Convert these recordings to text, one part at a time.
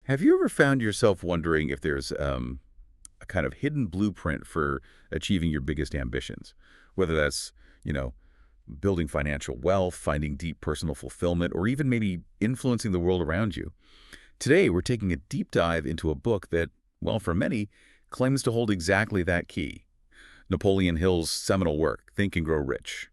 Have you ever found yourself wondering if there's a kind of hidden blueprint for achieving your biggest ambitions? Whether that's, you know, building financial wealth, finding deep personal fulfillment, or even maybe influencing the world around you. Today, we're taking a deep dive into a book that, well, for many, claims to hold exactly that key. Napoleon Hill's seminal work, Think and Grow Rich.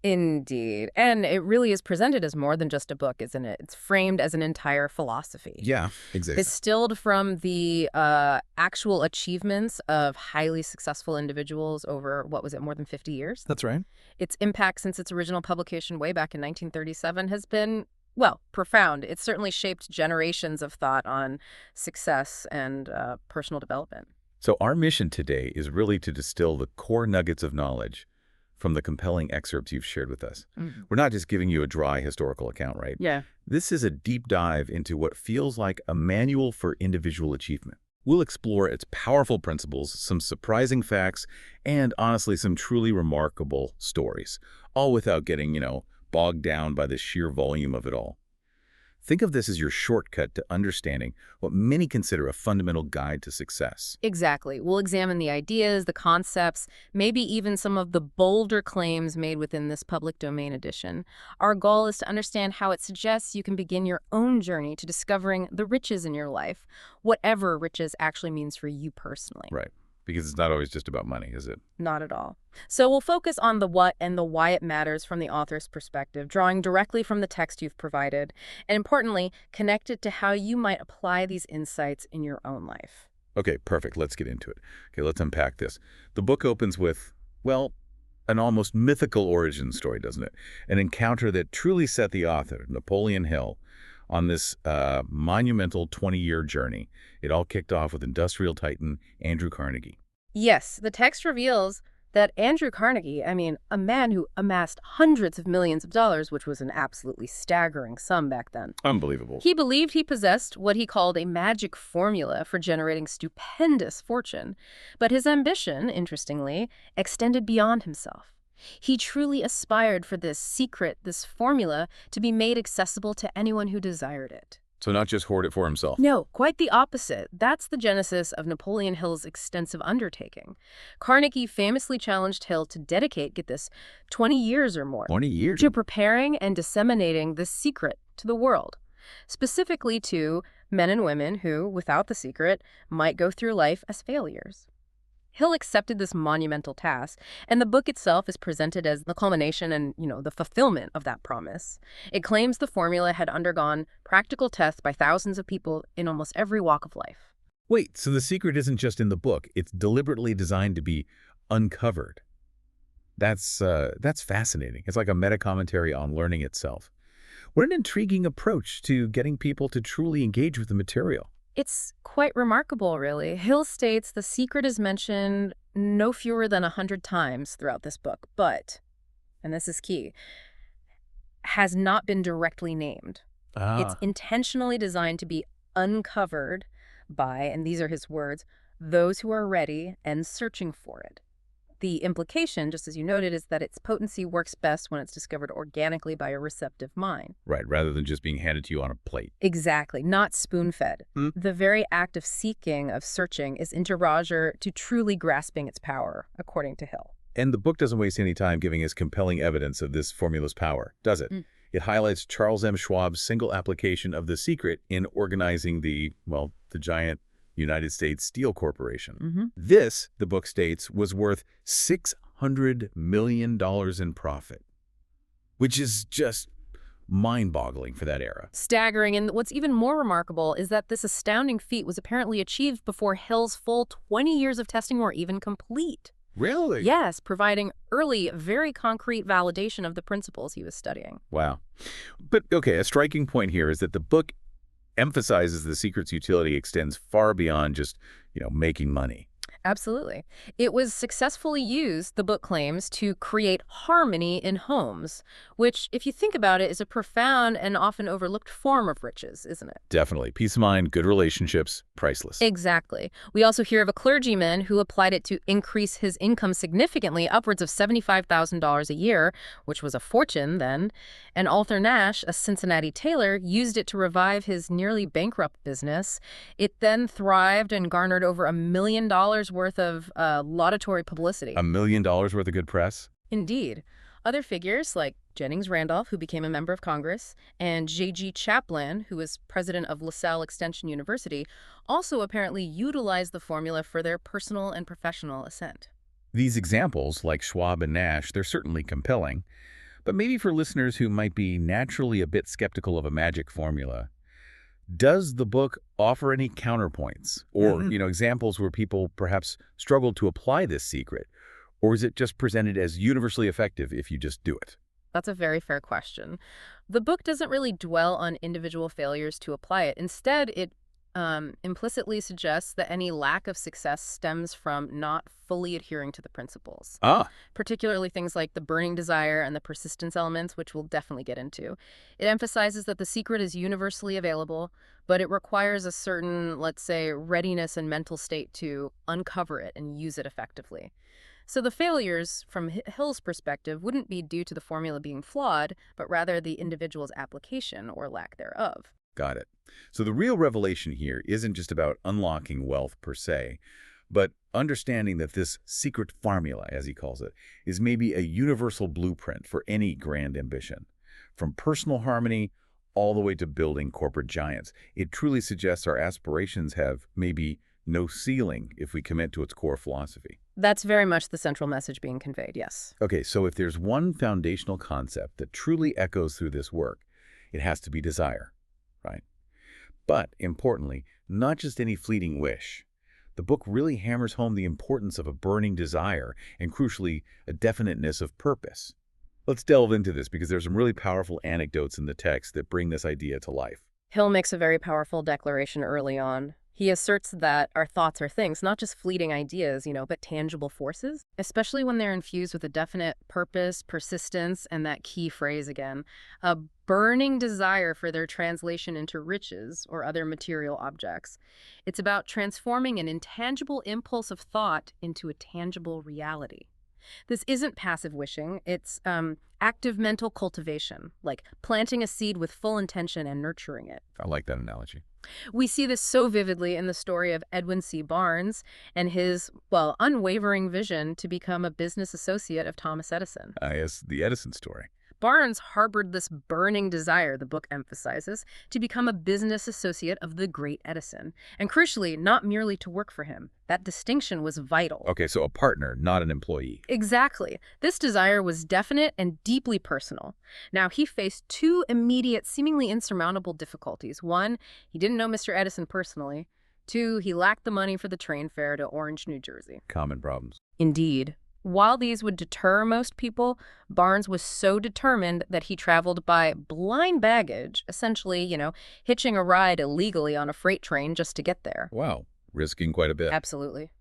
Indeed. And it really is presented as more than just a book, isn't it? It's framed as an entire philosophy. Yeah, exactly. Distilled from the actual achievements of highly successful individuals over, what was it, more than 50 years? That's right. Its impact since its original publication way back in 1937 has been, well, profound. It's certainly shaped generations of thought on success and personal development. So our mission today is really to distill the core nuggets of knowledge from the compelling excerpts you've shared with us. We're not just giving you a dry historical account, right? Yeah. This is a deep dive into what feels like a manual for individual achievement. We'll explore its powerful principles, some surprising facts, and honestly, some truly remarkable stories, all without getting, bogged down by the sheer volume of it all. Think of this as your shortcut to understanding what many consider a fundamental guide to success. Exactly. We'll examine the ideas, the concepts, maybe even some of the bolder claims made within this public domain edition. Our goal is to understand how it suggests you can begin your own journey to discovering the riches in your life, whatever riches actually means for you personally. Right. Because it's not always just about money, is it? Not at all. So we'll focus on the what and the why it matters from the author's perspective, drawing directly from the text you've provided, and importantly, connect it to how you might apply these insights in your own life. Okay, perfect. Let's get into it. Okay, let's unpack this. The book opens with, well, an almost mythical origin story, doesn't it? An encounter that truly set the author, Napoleon Hill, on this monumental 20-year journey. It all kicked off with industrial titan Andrew Carnegie. Yes, the text reveals that Andrew Carnegie, a man who amassed hundreds of millions of dollars, which was an absolutely staggering sum back then. Unbelievable. He believed he possessed what he called a magic formula for generating stupendous fortune. But his ambition, interestingly, extended beyond himself. He truly aspired for this secret, this formula, to be made accessible to anyone who desired it. So not just hoard it for himself. No, quite the opposite. That's the genesis of Napoleon Hill's extensive undertaking. Carnegie famously challenged Hill to dedicate, get this, 20 years or more 20 years? to preparing and disseminating this secret to the world, specifically to men and women who, without the secret, might go through life as failures. Hill accepted this monumental task, and the book itself is presented as the culmination and, the fulfillment of that promise. It claims the formula had undergone practical tests by thousands of people in almost every walk of life. Wait, so the secret isn't just in the book. It's deliberately designed to be uncovered. That's fascinating. It's like a meta-commentary on learning itself. What an intriguing approach to getting people to truly engage with the material. It's quite remarkable, really. Hill states the secret is mentioned no fewer than 100 times throughout this book, but, and this is key, has not been directly named. It's intentionally designed to be uncovered by, and these are his words, those who are ready and searching for it. The implication, just as you noted, is that its potency works best when it's discovered organically by a receptive mind. Right, rather than just being handed to you on a plate. Exactly, not spoon-fed. The very act of seeking, of searching, is interrogator to truly grasping its power, according to Hill. And the book doesn't waste any time giving us compelling evidence of this formula's power, does it? It highlights Charles M. Schwab's single application of the secret in organizing the giant United States Steel Corporation. This, the book states, was worth $600 million in profit, which is just mind-boggling for that era. Staggering, and what's even more remarkable is that this astounding feat was apparently achieved before Hill's full 20 years of testing were even complete. Really? Yes, providing early, very concrete validation of the principles he was studying. Wow. But, okay, a striking point here is that the book emphasizes the secret's utility extends far beyond just, making money. Absolutely. It was successfully used, the book claims, to create harmony in homes, which, if you think about it, is a profound and often overlooked form of riches, isn't it? Definitely. Peace of mind, good relationships, priceless. Exactly. We also hear of a clergyman who applied it to increase his income significantly, upwards of $75,000 a year, which was a fortune then. And Arthur Nash, a Cincinnati tailor, used it to revive his nearly bankrupt business. It then thrived and garnered over $1 million worth of laudatory publicity. $1 million worth of good press? Indeed. Other figures like Jennings Randolph, who became a member of Congress, and J.G. Chaplin, who was president of LaSalle Extension University, also apparently utilized the formula for their personal and professional ascent. These examples, like Schwab and Nash, they're certainly compelling. But maybe for listeners who might be naturally a bit skeptical of a magic formula, does the book offer any counterpoints or, examples where people perhaps struggle to apply this secret? Or is it just presented as universally effective if you just do it? That's a very fair question. The book doesn't really dwell on individual failures to apply it. Instead, it implicitly suggests that any lack of success stems from not fully adhering to the principles, Ah, particularly things like the burning desire and the persistence elements, which we'll definitely get into. It emphasizes that the secret is universally available, but it requires a certain, let's say, readiness and mental state to uncover it and use it effectively. So the failures, from Hill's perspective, wouldn't be due to the formula being flawed, but rather the individual's application or lack thereof. got it. So the real revelation here isn't just about unlocking wealth per se, but understanding that this secret formula, as he calls it, is maybe a universal blueprint for any grand ambition. From personal harmony all the way to building corporate giants, it truly suggests our aspirations have maybe no ceiling if we commit to its core philosophy. That's very much the central message being conveyed, yes. Okay, so if there's one foundational concept that truly echoes through this work, it has to be desire, right? But, importantly, not just any fleeting wish. The book really hammers home the importance of a burning desire and, crucially, a definiteness of purpose. Let's delve into this because there's some really powerful anecdotes in the text that bring this idea to life. Hill makes a very powerful declaration early on. He asserts that our thoughts are things, not just fleeting ideas, but tangible forces, especially when they're infused with a definite purpose, persistence, and that key phrase again, a burning desire for their translation into riches or other material objects. It's about transforming an intangible impulse of thought into a tangible reality. This isn't passive wishing, it's active mental cultivation, like planting a seed with full intention and nurturing it. I like that analogy. We see this so vividly in the story of Edwin C. Barnes and his, unwavering vision to become a business associate of Thomas Edison. Yes, the Edison story. Barnes harbored this burning desire, the book emphasizes, to become a business associate of the great Edison. And crucially, not merely to work for him. That distinction was vital. Okay, so a partner, not an employee. Exactly. This desire was definite and deeply personal. Now, he faced two immediate, seemingly insurmountable difficulties. One, he didn't know Mr. Edison personally. Two, he lacked the money for the train fare to Orange, New Jersey. Common problems. Indeed. While these would deter most people, Barnes was so determined that he traveled by blind baggage, essentially, hitching a ride illegally on a freight train just to get there. Wow, risking quite a bit. Absolutely.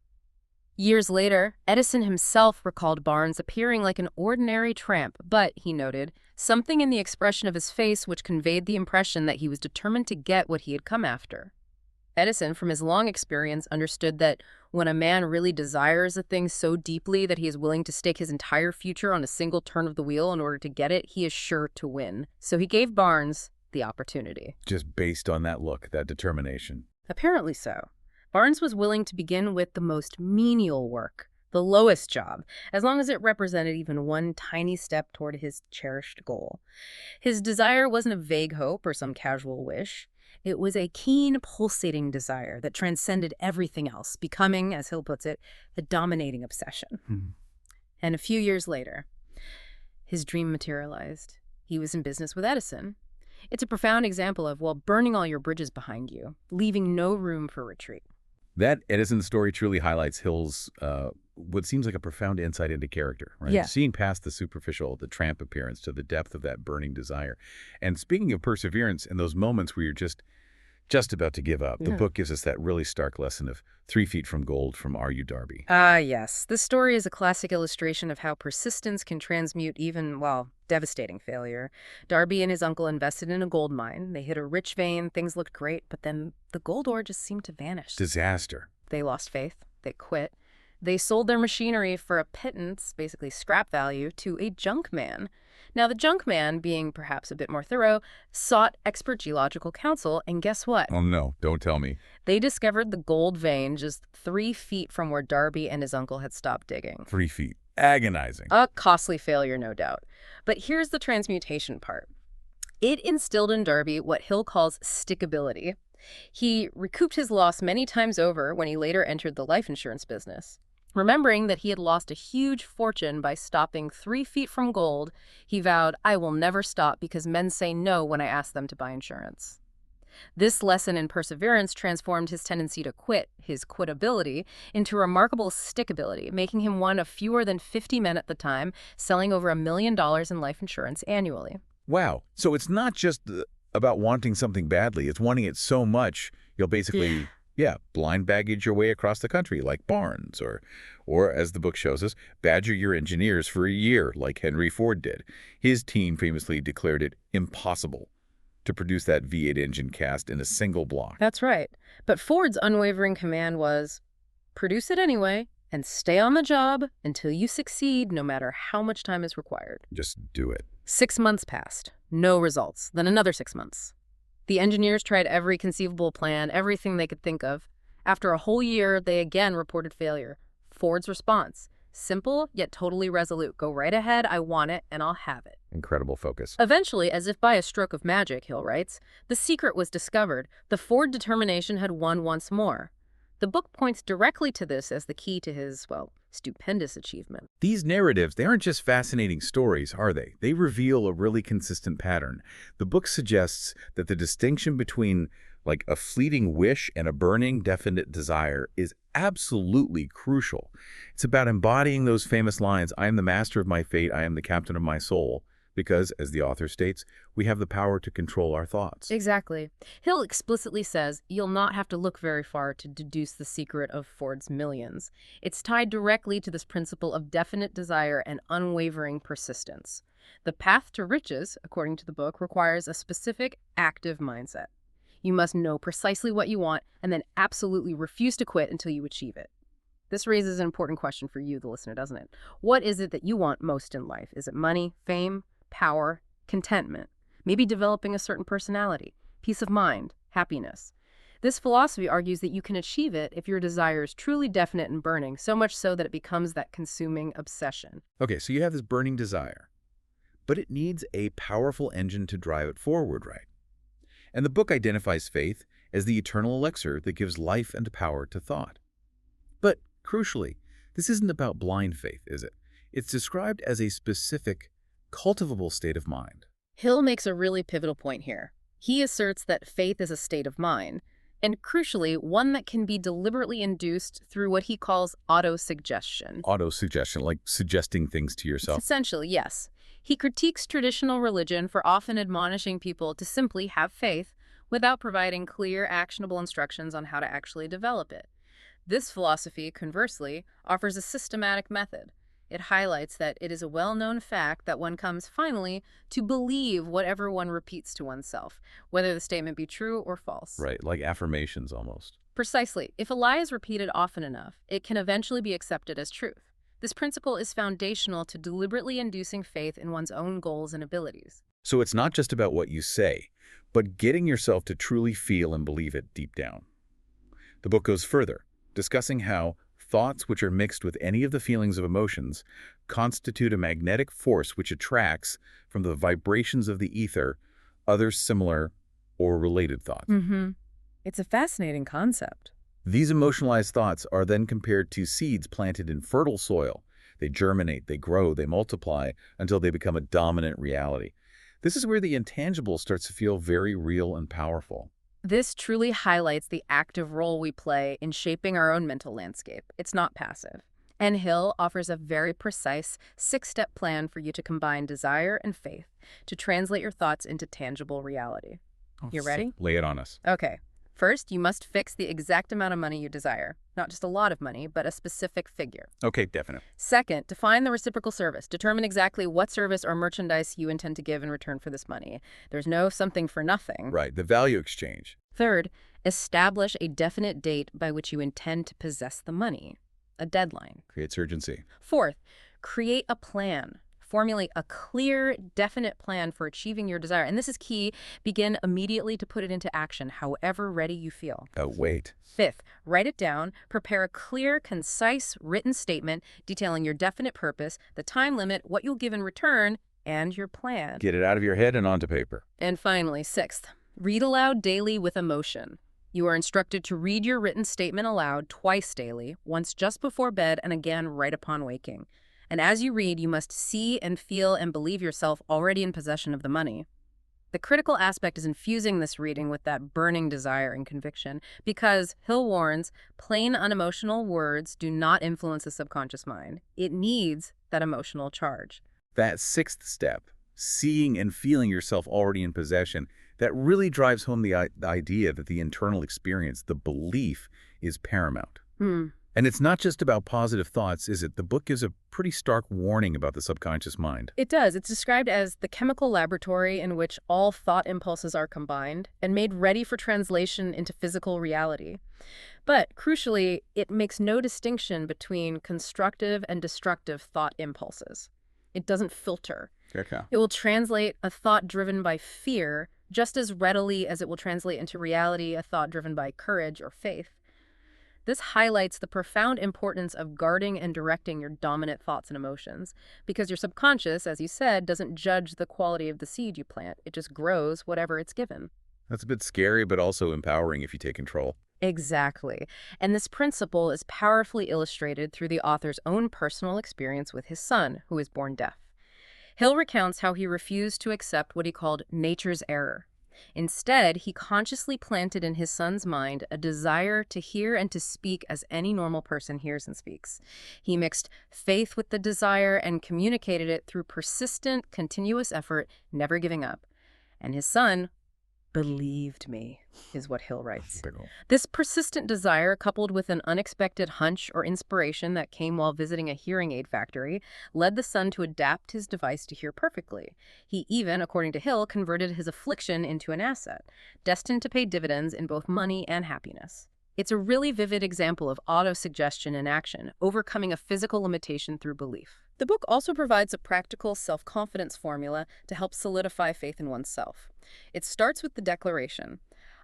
Years later, Edison himself recalled Barnes appearing like an ordinary tramp, but, he noted, something in the expression of his face which conveyed the impression that he was determined to get what he had come after. Edison, from his long experience, understood that when a man really desires a thing so deeply that he is willing to stake his entire future on a single turn of the wheel in order to get it, he is sure to win. So he gave Barnes the opportunity. Just based on that look, that determination. Apparently so. Barnes was willing to begin with the most menial work, the lowest job, as long as it represented even one tiny step toward his cherished goal. His desire wasn't a vague hope or some casual wish. It was a keen, pulsating desire that transcended everything else, becoming, as Hill puts it, a dominating obsession. And a few years later, his dream materialized. He was in business with Edison. It's a profound example of, burning all your bridges behind you, leaving no room for retreat. That Edison story truly highlights Hill's what seems like a profound insight into character, right? Yeah. Seeing past the superficial, the tramp appearance, to the depth of that burning desire. And speaking of perseverance, in those moments where you're just Just about to give up. The Yeah. book gives us that really stark lesson of 3 feet from gold from Are You Darby. Ah, yes. This story is a classic illustration of how persistence can transmute even, well, devastating failure. Darby and his uncle invested in a gold mine. They hit a rich vein, things looked great, but then the gold ore just seemed to vanish. Disaster. They lost faith. They quit. They sold their machinery for a pittance, basically scrap value, to a junk man. Now, the junk man, being perhaps a bit more thorough, sought expert geological counsel, and guess what? Oh no, don't tell me. They discovered the gold vein just 3 feet from where Darby and his uncle had stopped digging. 3 feet. Agonizing. A costly failure, no doubt. But here's the transmutation part. It instilled in Darby what Hill calls stickability. He recouped his loss many times over when he later entered the life insurance business. Remembering that he had lost a huge fortune by stopping 3 feet from gold, he vowed, "I will never stop because men say no when I ask them to buy insurance." This lesson in perseverance transformed his tendency to quit, his quitability, into remarkable stickability, making him one of fewer than 50 men at the time, selling over $1 million in life insurance annually. Wow. So it's not just about wanting something badly. It's wanting it so much, you'll basically, blind baggage your way across the country like Barnes, or as the book shows us, badger your engineers for a year like Henry Ford did. His team famously declared it impossible to produce that V8 engine cast in a single block. That's right. But Ford's unwavering command was, produce it anyway and stay on the job until you succeed, no matter how much time is required. Just do it. 6 months passed. No results. Then another 6 months. The engineers tried every conceivable plan, everything they could think of. After a whole year, they again reported failure. Ford's response: simple, yet totally resolute. Go right ahead, I want it, and I'll have it. Incredible focus. Eventually, as if by a stroke of magic, Hill writes, the secret was discovered. The Ford determination had won once more. The book points directly to this as the key to his, well, stupendous achievement. These narratives, they aren't just fascinating stories, are they? They reveal a really consistent pattern. The book suggests that the distinction between like a fleeting wish and a burning, definite desire is absolutely crucial. It's about embodying those famous lines, I am the master of my fate, I am the captain of my soul, because, as the author states, we have the power to control our thoughts. Exactly. Hill explicitly says you'll not have to look very far to deduce the secret of Ford's millions. It's tied directly to this principle of definite desire and unwavering persistence. The path to riches, according to the book, requires a specific, active mindset. You must know precisely what you want and then absolutely refuse to quit until you achieve it. This raises an important question for you, the listener, doesn't it? What is it that you want most in life? Is it money, fame, power, contentment? Maybe developing a certain personality, peace of mind, happiness. This philosophy argues that you can achieve it if your desire is truly definite and burning, so much so that it becomes that consuming obsession. Okay, so you have this burning desire, but it needs a powerful engine to drive it forward, right? And the book identifies faith as the eternal elixir that gives life and power to thought. But crucially, this isn't about blind faith, is it? It's described as a specific, cultivable state of mind. Hill makes a really pivotal point here. He asserts that faith is a state of mind, and crucially, one that can be deliberately induced through what he calls autosuggestion. Auto-suggestion, like suggesting things to yourself. Essentially, yes. He critiques traditional religion for often admonishing people to simply have faith without providing clear, actionable instructions on how to actually develop it. This philosophy, conversely, offers a systematic method. It highlights that it is a well-known fact that one comes finally to believe whatever one repeats to oneself, whether the statement be true or false. Right, like affirmations almost. Precisely. If a lie is repeated often enough, it can eventually be accepted as truth. This principle is foundational to deliberately inducing faith in one's own goals and abilities. So it's not just about what you say, but getting yourself to truly feel and believe it deep down. The book goes further, discussing how thoughts which are mixed with any of the feelings of emotions constitute a magnetic force which attracts, from the vibrations of the ether, other similar or related thoughts. It's a fascinating concept. These emotionalized thoughts are then compared to seeds planted in fertile soil. They germinate, they grow, they multiply until they become a dominant reality. This is where the intangible starts to feel very real and powerful. This truly highlights the active role we play in shaping our own mental landscape. It's not passive. And Hill offers a very precise 6-step plan for you to combine desire and faith to translate your thoughts into tangible reality. You ready? Lay it on us. Okay. First, you must fix the exact amount of money you desire. Not just a lot of money, but a specific figure. Okay, definite. Second, define the reciprocal service. Determine exactly what service or merchandise you intend to give in return for this money. There's no something for nothing. Right, the value exchange. Third, establish a definite date by which you intend to possess the money. A deadline. Creates urgency. Fourth, create a plan. Formulate a clear, definite plan for achieving your desire. And this is key. Begin immediately to put it into action, however ready you feel. Oh, wait. Fifth, write it down. Prepare a clear, concise, written statement detailing your definite purpose, the time limit, what you'll give in return, and your plan. Get it out of your head and onto paper. And finally, sixth, read aloud daily with emotion. You are instructed to read your written statement aloud twice daily, once just before bed and again right upon waking. And as you read, you must see and feel and believe yourself already in possession of the money. The critical aspect is infusing this reading with that burning desire and conviction, because, Hill warns, plain unemotional words do not influence the subconscious mind. It needs that emotional charge. That sixth step, seeing and feeling yourself already in possession, that really drives home the idea that the internal experience, the belief, is paramount. And it's not just about positive thoughts, is it? The book gives a pretty stark warning about the subconscious mind. It does. It's described as the chemical laboratory in which all thought impulses are combined and made ready for translation into physical reality. But, crucially, it makes no distinction between constructive and destructive thought impulses. It doesn't filter. Okay. It will translate a thought driven by fear just as readily as it will translate into reality a thought driven by courage or faith. This highlights the profound importance of guarding and directing your dominant thoughts and emotions, because your subconscious, as you said, doesn't judge the quality of the seed you plant. It just grows whatever it's given. That's a bit scary, but also empowering if you take control. Exactly. And this principle is powerfully illustrated through the author's own personal experience with his son, who was born deaf. Hill recounts how he refused to accept what he called nature's error. Instead, he consciously planted in his son's mind a desire to hear and to speak as any normal person hears and speaks. He mixed faith with the desire and communicated it through persistent, continuous effort, never giving up. And his son believed me, is what Hill writes. This persistent desire, coupled with an unexpected hunch or inspiration that came while visiting a hearing aid factory, led the son to adapt his device to hear perfectly. He even, according to Hill, converted his affliction into an asset, destined to pay dividends in both money and happiness. It's a really vivid example of autosuggestion in action, overcoming a physical limitation through belief. The book also provides a practical self-confidence formula to help solidify faith in oneself. It starts with the declaration,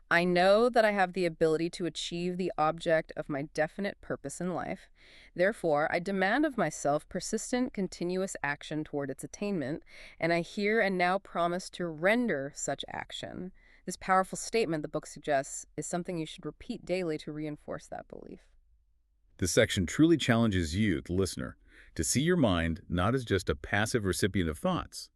I know that I have the ability to achieve the object of my definite purpose in life. Therefore, I demand of myself persistent, continuous action toward its attainment, and I here and now promise to render such action. This powerful statement, the book suggests, is something you should repeat daily to reinforce that belief. This section truly challenges you, the listener, to see your mind not as just a passive recipient of thoughts,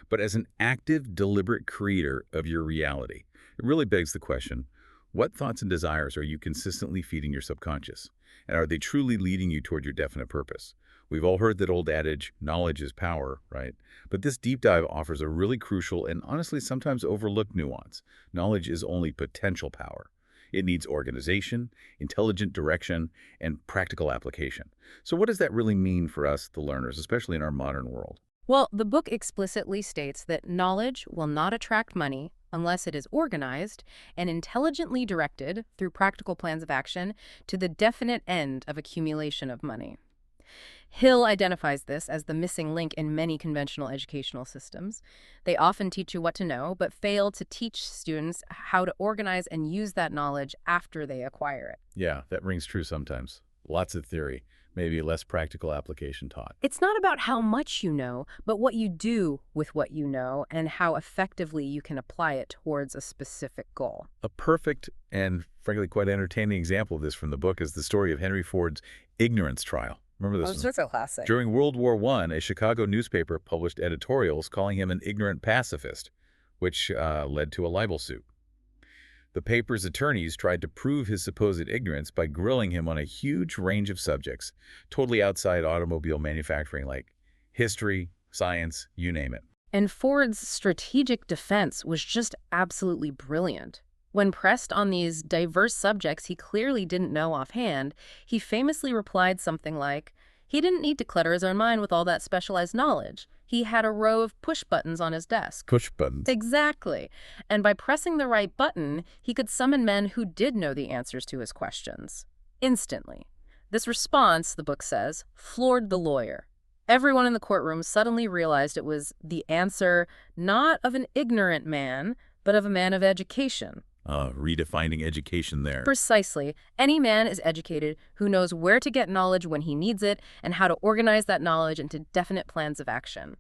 but as an active, deliberate creator of your reality. It really begs the question, what thoughts and desires are you consistently feeding your subconscious? And are they truly leading you toward your definite purpose? We've all heard that old adage, knowledge is power, right? But this deep dive offers a really crucial and honestly sometimes overlooked nuance. Knowledge is only potential power. It needs organization, intelligent direction, and practical application. So what does that really mean for us, the learners, especially in our modern world? Well, the book explicitly states that knowledge will not attract money unless it is organized and intelligently directed through practical plans of action to the definite end of accumulation of money. Hill identifies this as the missing link in many conventional educational systems. They often teach you what to know, but fail to teach students how to organize and use that knowledge after they acquire it. Yeah, that rings true sometimes. Lots of theory, maybe less practical application taught. It's not about how much you know, but what you do with what you know and how effectively you can apply it towards a specific goal. A perfect and, frankly, quite entertaining example of this from the book is the story of Henry Ford's ignorance trial. Remember this one? It's a classic. During World War I, a Chicago newspaper published editorials calling him an ignorant pacifist, which led to a libel suit. The paper's attorneys tried to prove his supposed ignorance by grilling him on a huge range of subjects, totally outside automobile manufacturing, like history, science, you name it. And Ford's strategic defense was just absolutely brilliant. When pressed on these diverse subjects he clearly didn't know offhand, he famously replied something like, he didn't need to clutter his own mind with all that specialized knowledge. He had a row of push buttons on his desk. Push buttons. Exactly. And by pressing the right button, he could summon men who did know the answers to his questions. Instantly. This response, the book says, floored the lawyer. Everyone in the courtroom suddenly realized it was the answer not of an ignorant man, but of a man of education. Redefining education there. Precisely. Any man is educated who knows where to get knowledge when he needs it and how to organize that knowledge into definite plans of action.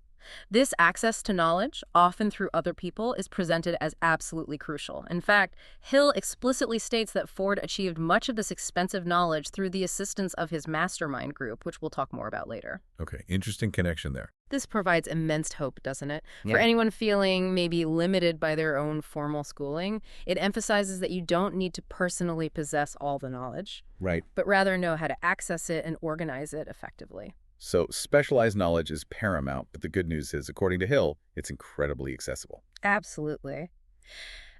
This access to knowledge, often through other people, is presented as absolutely crucial. In fact, Hill explicitly states that Ford achieved much of this expensive knowledge through the assistance of his mastermind group, which we'll talk more about later. Okay, interesting connection there. This provides immense hope, doesn't it? Yeah. For anyone feeling maybe limited by their own formal schooling, it emphasizes that you don't need to personally possess all the knowledge, Right. but rather know how to access it and organize it effectively. So specialized knowledge is paramount, but the good news is, according to Hill, it's incredibly accessible. Absolutely.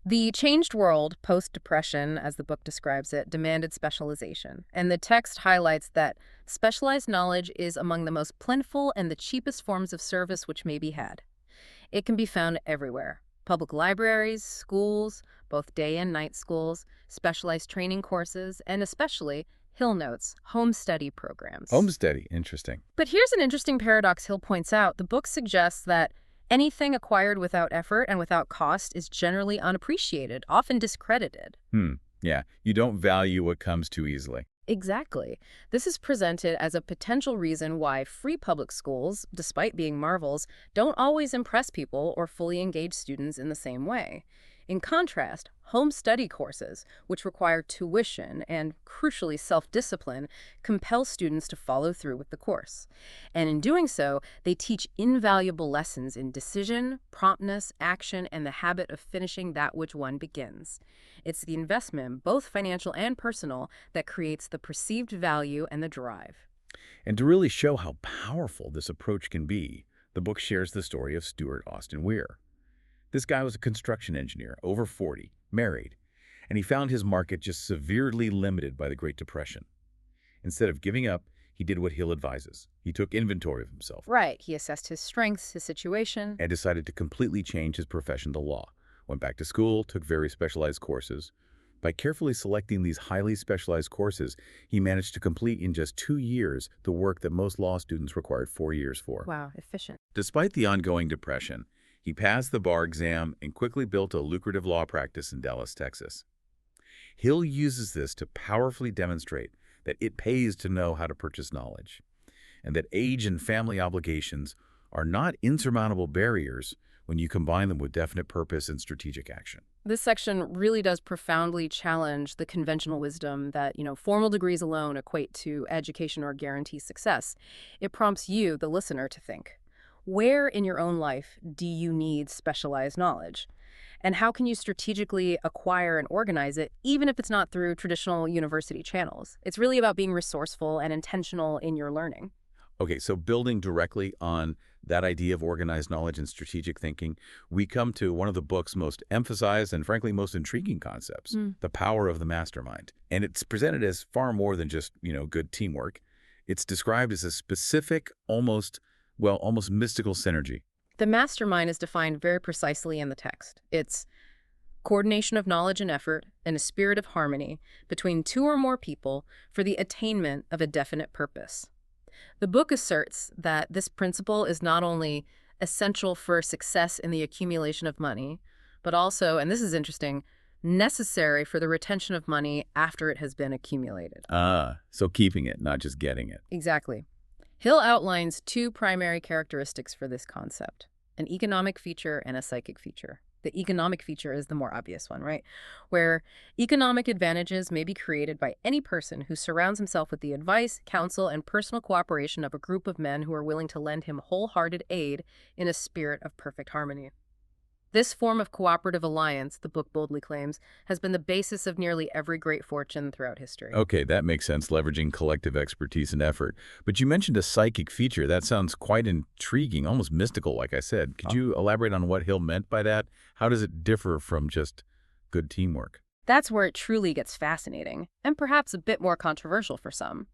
The changed world, post-Depression, as the book describes it, demanded specialization. And the text highlights that specialized knowledge is among the most plentiful and the cheapest forms of service which may be had. It can be found everywhere. Public libraries, schools, both day and night schools, specialized training courses, and especially, Hill notes, home study programs. Home study, interesting. But here's an interesting paradox Hill points out. The book suggests that anything acquired without effort and without cost is generally unappreciated, often discredited. Yeah, you don't value what comes too easily. Exactly. This is presented as a potential reason why free public schools, despite being marvels, don't always impress people or fully engage students in the same way. In contrast, home study courses, which require tuition and, crucially, self-discipline, compel students to follow through with the course. And in doing so, they teach invaluable lessons in decision, promptness, action, and the habit of finishing that which one begins. It's the investment, both financial and personal, that creates the perceived value and the drive. And to really show how powerful this approach can be, the book shares the story of Stuart Austin Weir. This guy was a construction engineer, over 40, married, and he found his market just severely limited by the Great Depression. Instead of giving up, he did what Hill advises. He took inventory of himself. Right. He assessed his strengths, his situation. And decided to completely change his profession to law. Went back to school, took very specialized courses. By carefully selecting these highly specialized courses, he managed to complete in just 2 years the work that most law students required 4 years for. Wow, efficient. Despite the ongoing depression, he passed the bar exam and quickly built a lucrative law practice in Dallas, Texas. Hill uses this to powerfully demonstrate that it pays to know how to purchase knowledge, and that age and family obligations are not insurmountable barriers when you combine them with definite purpose and strategic action. This section really does profoundly challenge the conventional wisdom that, formal degrees alone equate to education or guarantee success. It prompts you, the listener, to think, where in your own life do you need specialized knowledge? And how can you strategically acquire and organize it, even if it's not through traditional university channels? It's really about being resourceful and intentional in your learning. Okay, so building directly on that idea of organized knowledge and strategic thinking, we come to one of the book's most emphasized and frankly most intriguing concepts, the power of the mastermind. And it's presented as far more than just, good teamwork. It's described as a specific, almost mystical synergy. The mastermind is defined very precisely in the text. It's coordination of knowledge and effort in a spirit of harmony between two or more people for the attainment of a definite purpose. The book asserts that this principle is not only essential for success in the accumulation of money, but also, and this is interesting, necessary for the retention of money after it has been accumulated. So keeping it, not just getting it. Exactly. Hill outlines two primary characteristics for this concept, an economic feature and a psychic feature. The economic feature is the more obvious one, right? Where economic advantages may be created by any person who surrounds himself with the advice, counsel, and personal cooperation of a group of men who are willing to lend him wholehearted aid in a spirit of perfect harmony. This form of cooperative alliance, the book boldly claims, has been the basis of nearly every great fortune throughout history. Okay, that makes sense, leveraging collective expertise and effort. But you mentioned a psychic feature. That sounds quite intriguing, almost mystical, like I said. Could you elaborate on what Hill meant by that? How does it differ from just good teamwork? That's where it truly gets fascinating, and perhaps a bit more controversial for some.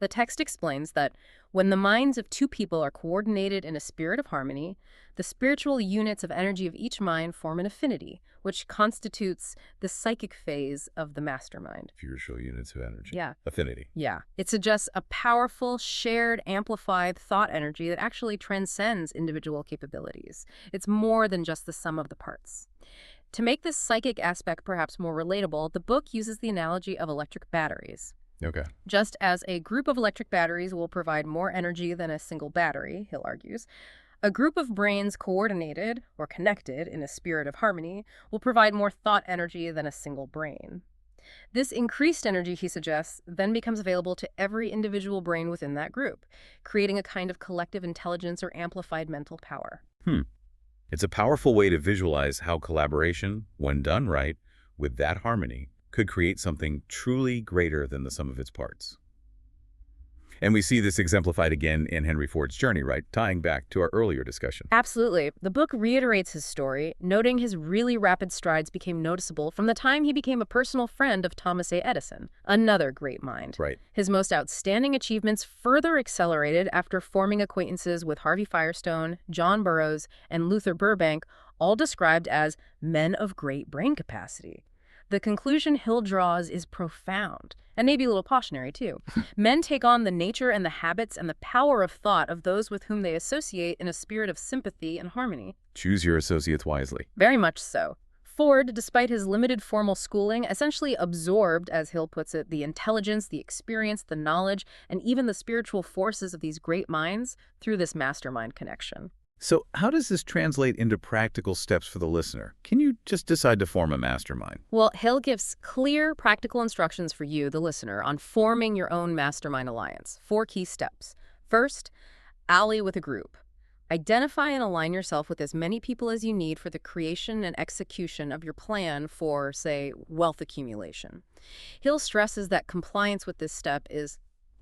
The text explains that when the minds of two people are coordinated in a spirit of harmony, the spiritual units of energy of each mind form an affinity, which constitutes the psychic phase of the mastermind. Spiritual units of energy. Yeah. Affinity. Yeah. It suggests a powerful, shared, amplified thought energy that actually transcends individual capabilities. It's more than just the sum of the parts. To make this psychic aspect perhaps more relatable, the book uses the analogy of electric batteries. Okay. Just as a group of electric batteries will provide more energy than a single battery, Hill argues, a group of brains coordinated or connected in a spirit of harmony will provide more thought energy than a single brain. This increased energy, he suggests, then becomes available to every individual brain within that group, creating a kind of collective intelligence or amplified mental power. It's a powerful way to visualize how collaboration, when done right, with that harmony, could create something truly greater than the sum of its parts. And we see this exemplified again in Henry Ford's journey, right? Tying back to our earlier discussion. Absolutely. The book reiterates his story, noting his really rapid strides became noticeable from the time he became a personal friend of Thomas A. Edison, another great mind. Right. His most outstanding achievements further accelerated after forming acquaintances with Harvey Firestone, John Burroughs, and Luther Burbank, all described as men of great brain capacity. The conclusion Hill draws is profound, and maybe a little cautionary, too. Men take on the nature and the habits and the power of thought of those with whom they associate in a spirit of sympathy and harmony. Choose your associates wisely. Very much so. Ford, despite his limited formal schooling, essentially absorbed, as Hill puts it, the intelligence, the experience, the knowledge, and even the spiritual forces of these great minds through this mastermind connection. So how does this translate into practical steps for the listener? Can you just decide to form a mastermind? Well, Hill gives clear, practical instructions for you, the listener, on forming your own mastermind alliance. 4 key steps. First, ally with a group. Identify and align yourself with as many people as you need for the creation and execution of your plan for, say, wealth accumulation. Hill stresses that compliance with this step is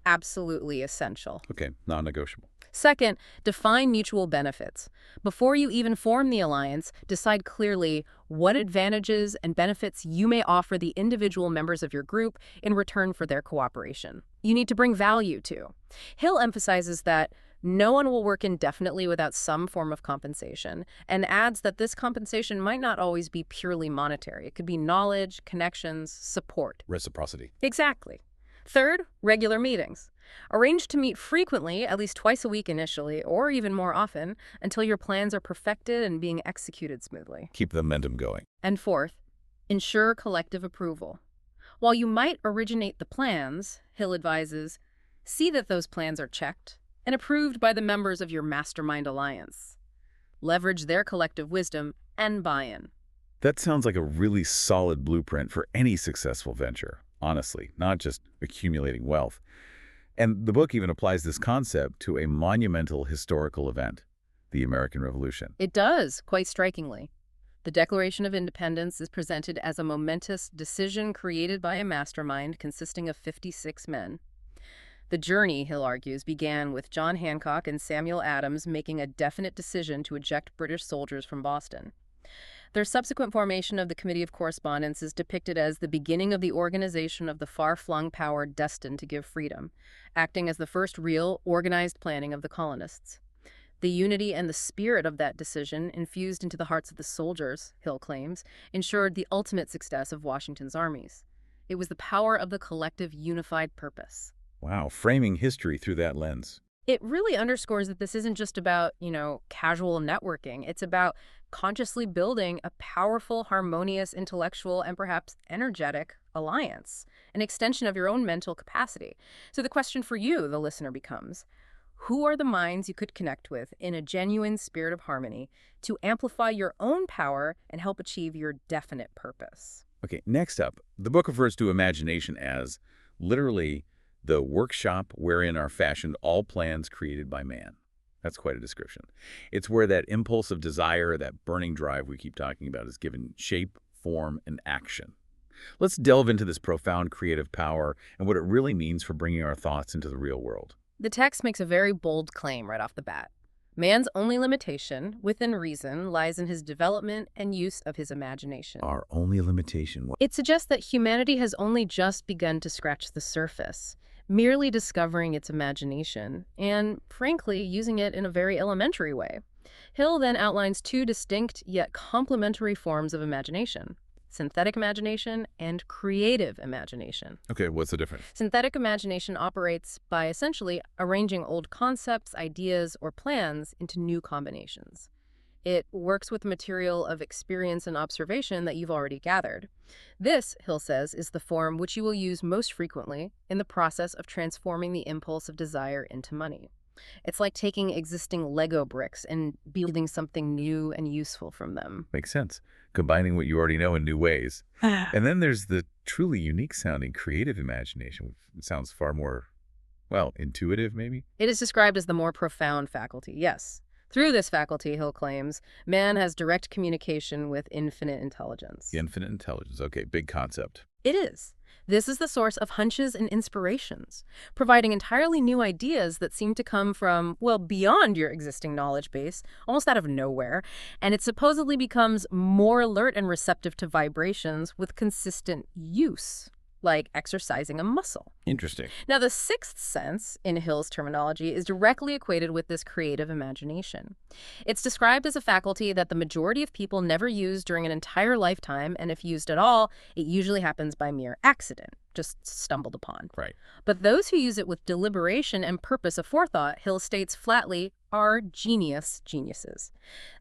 absolutely essential. Okay, non-negotiable. Second, define mutual benefits. Before you even form the alliance, decide clearly what advantages and benefits you may offer the individual members of your group in return for their cooperation. You need to bring value too. Hill emphasizes that no one will work indefinitely without some form of compensation, and adds that this compensation might not always be purely monetary. It could be knowledge, connections, support. Reciprocity. Exactly. Third, regular meetings. Arrange to meet frequently, at least twice a week initially, or even more often, until your plans are perfected and being executed smoothly. Keep the momentum going. And fourth, ensure collective approval. While you might originate the plans, Hill advises, see that those plans are checked and approved by the members of your mastermind alliance. Leverage their collective wisdom and buy-in. That sounds like a really solid blueprint for any successful venture, honestly, not just accumulating wealth. And the book even applies this concept to a monumental historical event, the American Revolution. It does, quite strikingly. The Declaration of Independence is presented as a momentous decision created by a mastermind consisting of 56 men. The journey, Hill argues, began with John Hancock and Samuel Adams making a definite decision to eject British soldiers from Boston. Their subsequent formation of the Committee of Correspondence is depicted as the beginning of the organization of the far-flung power destined to give freedom, acting as the first real, organized planning of the colonists. The unity and the spirit of that decision, infused into the hearts of the soldiers, Hill claims, ensured the ultimate success of Washington's armies. It was the power of the collective unified purpose. Wow, framing history through that lens. It really underscores that this isn't just about, casual networking. It's about consciously building a powerful, harmonious, intellectual, and perhaps energetic alliance, an extension of your own mental capacity. So the question for you, the listener, becomes, who are the minds you could connect with in a genuine spirit of harmony to amplify your own power and help achieve your definite purpose? Okay, next up, the book refers to imagination as literally the workshop wherein are fashioned all plans created by man. That's quite a description. It's where that impulse of desire, that burning drive we keep talking about, is given shape, form, and action. Let's delve into this profound creative power and what it really means for bringing our thoughts into the real world. The text makes a very bold claim right off the bat. Man's only limitation, within reason, lies in his development and use of his imagination. Our only limitation. It suggests that humanity has only just begun to scratch the surface, merely discovering its imagination, and, frankly, using it in a very elementary way. Hill then outlines two distinct yet complementary forms of imagination: synthetic imagination and creative imagination. Okay, what's the difference? Synthetic imagination operates by essentially arranging old concepts, ideas, or plans into new combinations. It works with material of experience and observation that you've already gathered. This, Hill says, is the form which you will use most frequently in the process of transforming the impulse of desire into money. It's like taking existing Lego bricks and building something new and useful from them. Makes sense. Combining what you already know in new ways. And then there's the truly unique sounding creative imagination. It sounds far more, well, intuitive maybe? It is described as the more profound faculty, yes. Through this faculty, Hill claims, man has direct communication with infinite intelligence. Infinite intelligence. Okay, big concept. It is. This is the source of hunches and inspirations, providing entirely new ideas that seem to come from, well, beyond your existing knowledge base, almost out of nowhere, and it supposedly becomes more alert and receptive to vibrations with consistent use, like exercising a muscle. Interesting. Now, the sixth sense, in Hill's terminology, is directly equated with this creative imagination. It's described as a faculty that the majority of people never use during an entire lifetime, and if used at all, it usually happens by mere accident, just stumbled upon. Right. But those who use it with deliberation and purpose aforethought, Hill states flatly, are geniuses.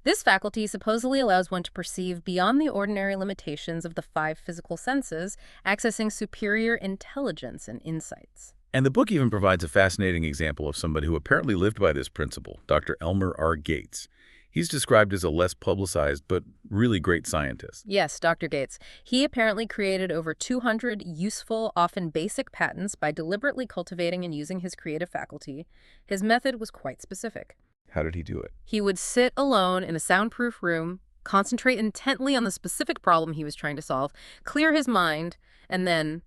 This faculty supposedly allows one to perceive beyond the ordinary limitations of the five physical senses, accessing superior intelligence and insights. And the book even provides a fascinating example of somebody who apparently lived by this principle, Dr. Elmer R. Gates. He's described as a less publicized but really great scientist. Yes, Dr. Gates. He apparently created over 200 useful, often basic patents by deliberately cultivating and using his creative faculty. His method was quite specific. How did he do it? He would sit alone in a soundproof room, concentrate intently on the specific problem he was trying to solve, clear his mind, and then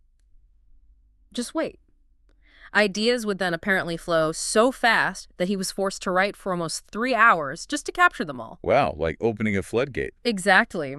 just wait. Ideas would then apparently flow so fast that he was forced to write for almost 3 hours just to capture them all. Wow, like opening a floodgate. Exactly.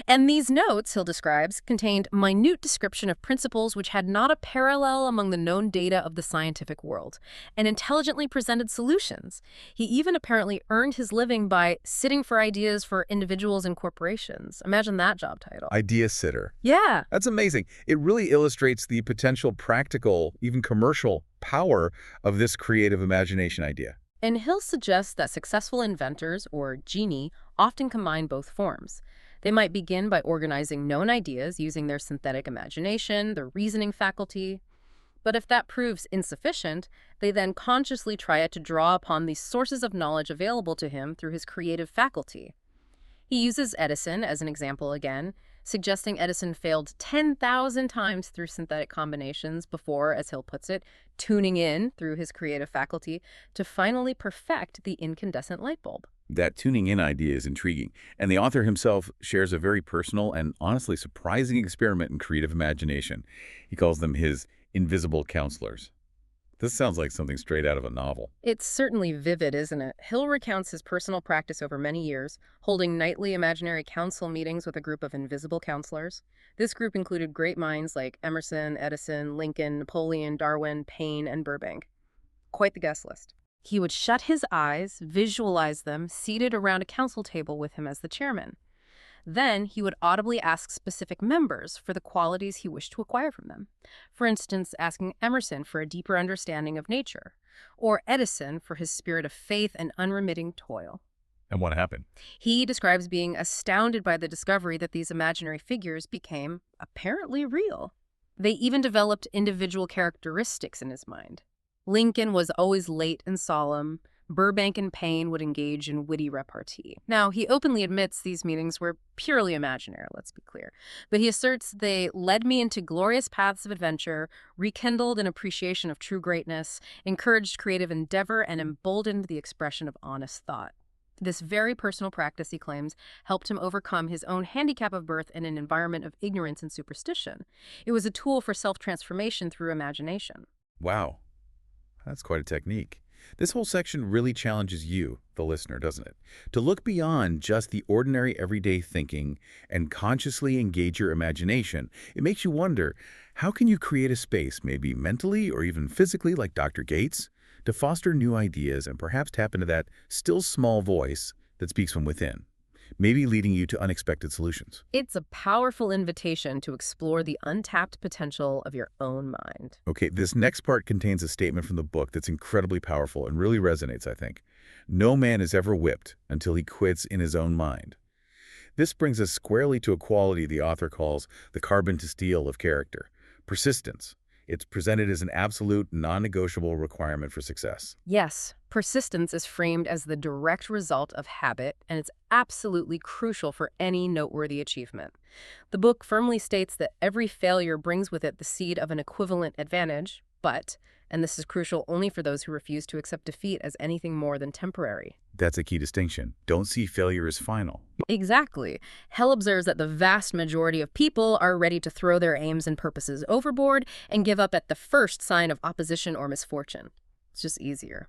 And these notes, Hill describes, contained minute description of principles which had not a parallel among the known data of the scientific world, and intelligently presented solutions. He even apparently earned his living by sitting for ideas for individuals and corporations. Imagine that job title. Idea sitter. Yeah. That's amazing. It really illustrates the potential practical, even commercial power of this creative imagination idea. And Hill suggests that successful inventors, or genie, often combine both forms. They might begin by organizing known ideas using their synthetic imagination, their reasoning faculty. But if that proves insufficient, they then consciously try to draw upon the sources of knowledge available to him through his creative faculty. He uses Edison as an example again, suggesting Edison failed 10,000 times through synthetic combinations before, as Hill puts it, tuning in through his creative faculty to finally perfect the incandescent light bulb. That tuning in idea is intriguing, and the author himself shares a very personal and honestly surprising experiment in creative imagination. He calls them his invisible counselors. This sounds like something straight out of a novel. It's certainly vivid, isn't it? Hill recounts his personal practice over many years, holding nightly imaginary council meetings with a group of invisible counselors. This group included great minds like Emerson, Edison, Lincoln, Napoleon, Darwin, Paine, and Burbank. Quite the guest list. He would shut his eyes, visualize them, seated around a council table with him as the chairman. Then he would audibly ask specific members for the qualities he wished to acquire from them. For instance, asking Emerson for a deeper understanding of nature, or Edison for his spirit of faith and unremitting toil. And what happened? He describes being astounded by the discovery that these imaginary figures became apparently real. They even developed individual characteristics in his mind. Lincoln was always late and solemn. Burbank and Paine would engage in witty repartee. Now, he openly admits these meetings were purely imaginary, let's be clear. But he asserts they led me into glorious paths of adventure, rekindled an appreciation of true greatness, encouraged creative endeavor, and emboldened the expression of honest thought. This very personal practice, he claims, helped him overcome his own handicap of birth in an environment of ignorance and superstition. It was a tool for self-transformation through imagination. Wow. That's quite a technique. This whole section really challenges you, the listener, doesn't it? To look beyond just the ordinary everyday thinking and consciously engage your imagination. It makes you wonder, how can you create a space, maybe mentally or even physically like Dr. Gates, to foster new ideas and perhaps tap into that still small voice that speaks from within, maybe leading you to unexpected solutions? It's a powerful invitation to explore the untapped potential of your own mind. Okay, this next part contains a statement from the book that's incredibly powerful and really resonates, I think. No man is ever whipped until he quits in his own mind. This brings us squarely to a quality the author calls the carbon to steel of character: persistence. It's presented as an absolute, non-negotiable requirement for success. Yes, persistence is framed as the direct result of habit, and it's absolutely crucial for any noteworthy achievement. The book firmly states that every failure brings with it the seed of an equivalent advantage, but, and this is crucial only for those who refuse to accept defeat as anything more than temporary. That's a key distinction. Don't see failure as final. Exactly. Hell observes that the vast majority of people are ready to throw their aims and purposes overboard and give up at the first sign of opposition or misfortune. It's just easier.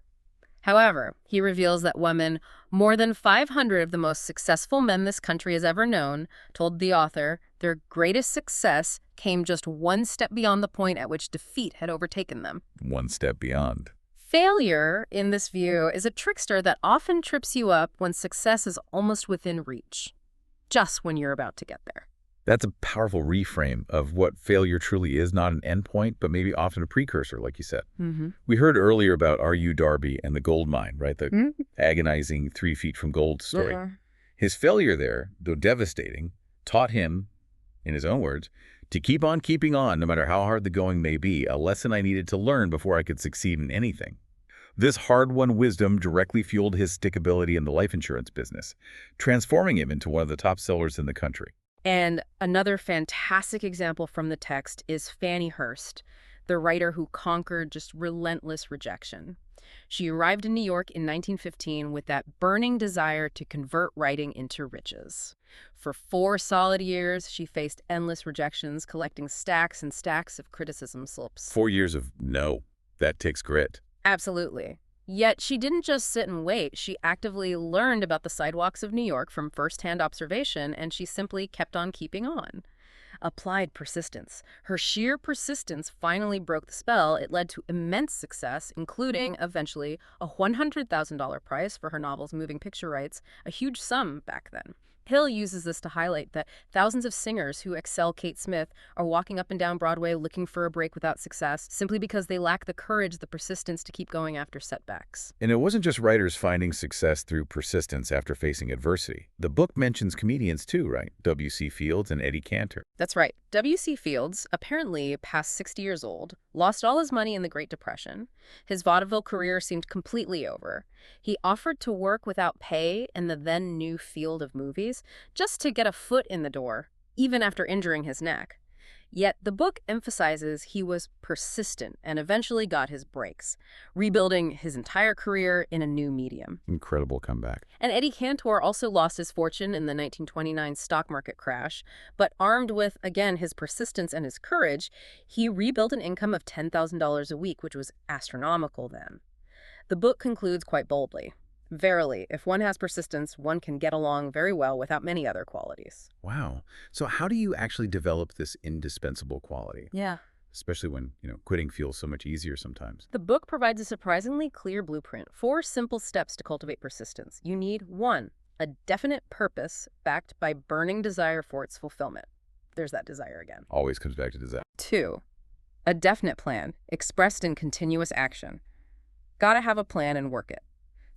However, he reveals that women, more than 500 of the most successful men this country has ever known, told the author their greatest success came just one step beyond the point at which defeat had overtaken them. One step beyond. Failure, in this view, is a trickster that often trips you up when success is almost within reach, just when you're about to get there. That's a powerful reframe of what failure truly is, not an endpoint, but maybe often a precursor, like you said. We heard earlier about R.U. Darby and the gold mine, right? The agonizing 3 feet from gold story. His failure there, though devastating, taught him, in his own words, to keep on keeping on no matter how hard the going may be, a lesson I needed to learn before I could succeed in anything. This hard-won wisdom directly fueled his stickability in the life insurance business, transforming him into one of the top sellers in the country. And another fantastic example from the text is Fannie Hurst, the writer who conquered just relentless rejection. She arrived in New York in 1915 with that burning desire to convert writing into riches. For 4 solid years, she faced endless rejections, collecting stacks and stacks of criticism slips. 4 years of no. That takes grit. Absolutely. Yet she didn't just sit and wait. She actively learned about the sidewalks of New York from firsthand observation, and she simply kept on keeping on. Applied persistence. Her sheer persistence finally broke the spell. It led to immense success, including, eventually, a $100,000 prize for her novel's moving picture rights, a huge sum back then. Hill uses this to highlight that thousands of singers who excel Kate Smith are walking up and down Broadway looking for a break without success simply because they lack the courage, the persistence to keep going after setbacks. And it wasn't just writers finding success through persistence after facing adversity. The book mentions comedians too, right? W.C. Fields and Eddie Cantor. That's right. W.C. Fields, apparently past 60 years old, lost all his money in the Great Depression. His vaudeville career seemed completely over. He offered to work without pay in the then new field of movies, just to get a foot in the door, even after injuring his neck. Yet the book emphasizes he was persistent and eventually got his breaks, rebuilding his entire career in a new medium. Incredible comeback. And Eddie Cantor also lost his fortune in the 1929 stock market crash, but armed with, again, his persistence and his courage, he rebuilt an income of $10,000 a week, which was astronomical then. The book concludes quite boldly. Verily, if one has persistence, one can get along very well without many other qualities. Wow. So how do you actually develop this indispensable quality? Yeah. Especially when, quitting feels so much easier sometimes. The book provides a surprisingly clear blueprint. 4 simple steps to cultivate persistence. You need 1, a definite purpose backed by burning desire for its fulfillment. There's that desire again. Always comes back to desire. 2, a definite plan expressed in continuous action. Gotta have a plan and work it.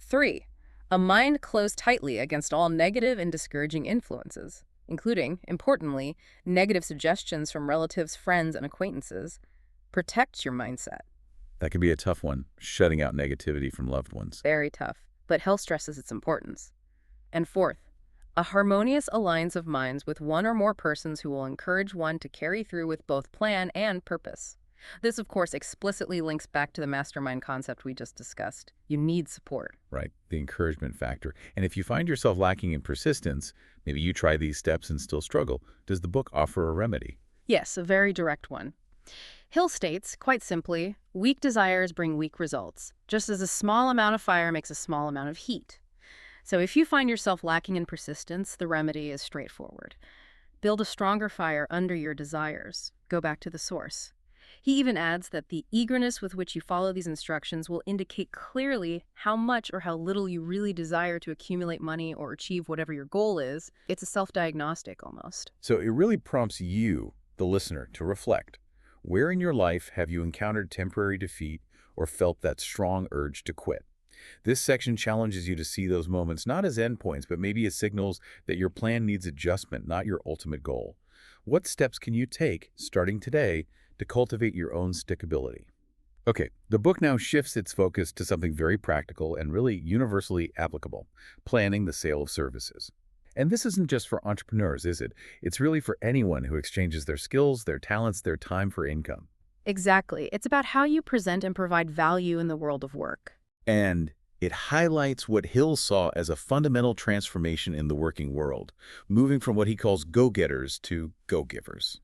3, a mind closed tightly against all negative and discouraging influences, including, importantly, negative suggestions from relatives, friends, and acquaintances. Protect your mindset. That can be a tough one, shutting out negativity from loved ones. Very tough, but Hill stresses its importance. And 4th, a harmonious alliance of minds with one or more persons who will encourage one to carry through with both plan and purpose. This, of course, explicitly links back to the mastermind concept we just discussed. You need support. Right, the encouragement factor. And if you find yourself lacking in persistence, maybe you try these steps and still struggle. Does the book offer a remedy? Yes, a very direct one. Hill states, quite simply, weak desires bring weak results, just as a small amount of fire makes a small amount of heat. So if you find yourself lacking in persistence, the remedy is straightforward. Build a stronger fire under your desires. Go back to the source. He even adds that the eagerness with which you follow these instructions will indicate clearly how much or how little you really desire to accumulate money or achieve whatever your goal is. It's a self-diagnostic almost. So it really prompts you, the listener, to reflect. Where in your life have you encountered temporary defeat or felt that strong urge to quit? This section challenges you to see those moments not as endpoints, but maybe as signals that your plan needs adjustment, not your ultimate goal. What steps can you take, starting today, to cultivate your own stickability? Okay, the book now shifts its focus to something very practical and really universally applicable: planning the sale of services. And this isn't just for entrepreneurs, is it? It's really for anyone who exchanges their skills, their talents, their time for income. Exactly. It's about how you present and provide value in the world of work. And it highlights what Hill saw as a fundamental transformation in the working world, moving from what he calls go-getters to go-givers.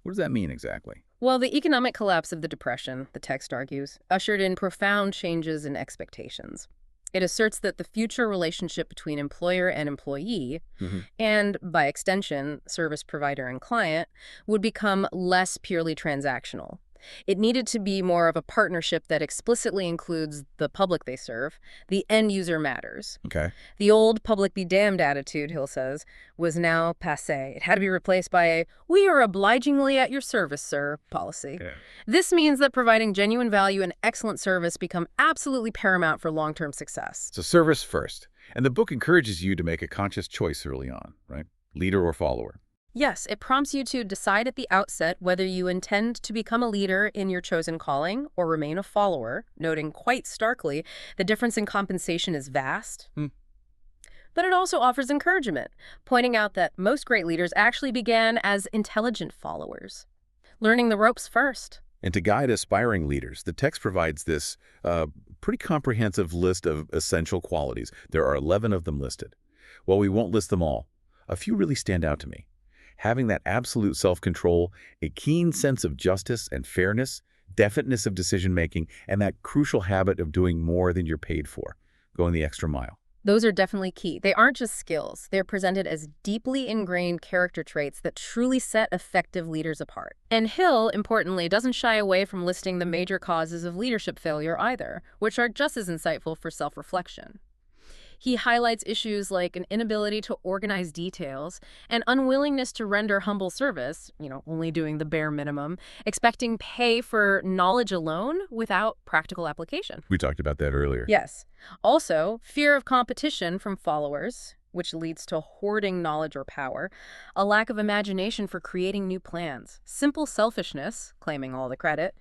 What does that mean exactly? Well, the economic collapse of the Depression, the text argues, ushered in profound changes in expectations. It asserts that the future relationship between employer and employee, and by extension, service provider and client, would become less purely transactional. It needed to be more of a partnership that explicitly includes the public they serve. The end user matters. Okay. The old public be damned attitude, Hill says, was now passé. It had to be replaced by a "we are obligingly at your service, sir" policy. Yeah. This means that providing genuine value and excellent service become absolutely paramount for long-term success. So service first. And the book encourages you to make a conscious choice early on, right? Leader or follower. Yes, it prompts you to decide at the outset whether you intend to become a leader in your chosen calling or remain a follower, noting quite starkly the difference in compensation is vast. But it also offers encouragement, pointing out that most great leaders actually began as intelligent followers, learning the ropes first. And to guide aspiring leaders, the text provides this pretty comprehensive list of essential qualities. There are 11 of them listed. Well, we won't list them all. A few really stand out to me. Having that absolute self-control, a keen sense of justice and fairness, definiteness of decision-making, and that crucial habit of doing more than you're paid for, going the extra mile. Those are definitely key. They aren't just skills. They're presented as deeply ingrained character traits that truly set effective leaders apart. And Hill, importantly, doesn't shy away from listing the major causes of leadership failure either, which are just as insightful for self-reflection. He highlights issues like an inability to organize details, an unwillingness to render humble service, only doing the bare minimum, expecting pay for knowledge alone without practical application. We talked about that earlier. Yes. Also, fear of competition from followers, which leads to hoarding knowledge or power, a lack of imagination for creating new plans, simple selfishness, claiming all the credit,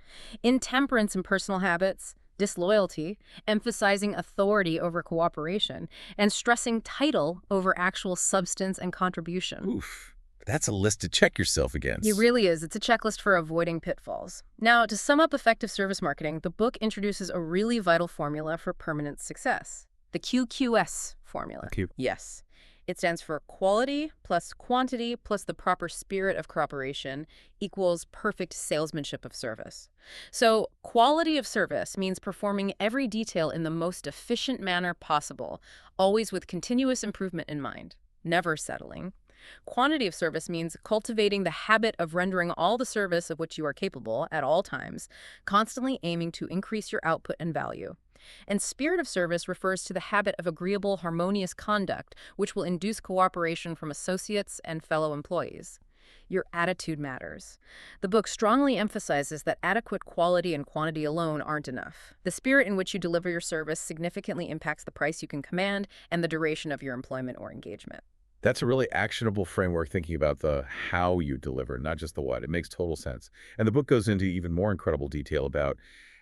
intemperance in personal habits, disloyalty, emphasizing authority over cooperation, and stressing title over actual substance and contribution. Oof. That's a list to check yourself against. It really is. It's a checklist for avoiding pitfalls. Now, to sum up effective service marketing, the book introduces a really vital formula for permanent success. The QQS formula. Yes. It stands for quality plus quantity plus the proper spirit of cooperation equals perfect salesmanship of service. So quality of service means performing every detail in the most efficient manner possible, always with continuous improvement in mind, never settling. Quantity of service means cultivating the habit of rendering all the service of which you are capable at all times, constantly aiming to increase your output and value. And spirit of service refers to the habit of agreeable, harmonious conduct, which will induce cooperation from associates and fellow employees. Your attitude matters. The book strongly emphasizes that adequate quality and quantity alone aren't enough. The spirit in which you deliver your service significantly impacts the price you can command and the duration of your employment or engagement. That's a really actionable framework, thinking about the how you deliver, not just the what. It makes total sense. And the book goes into even more incredible detail about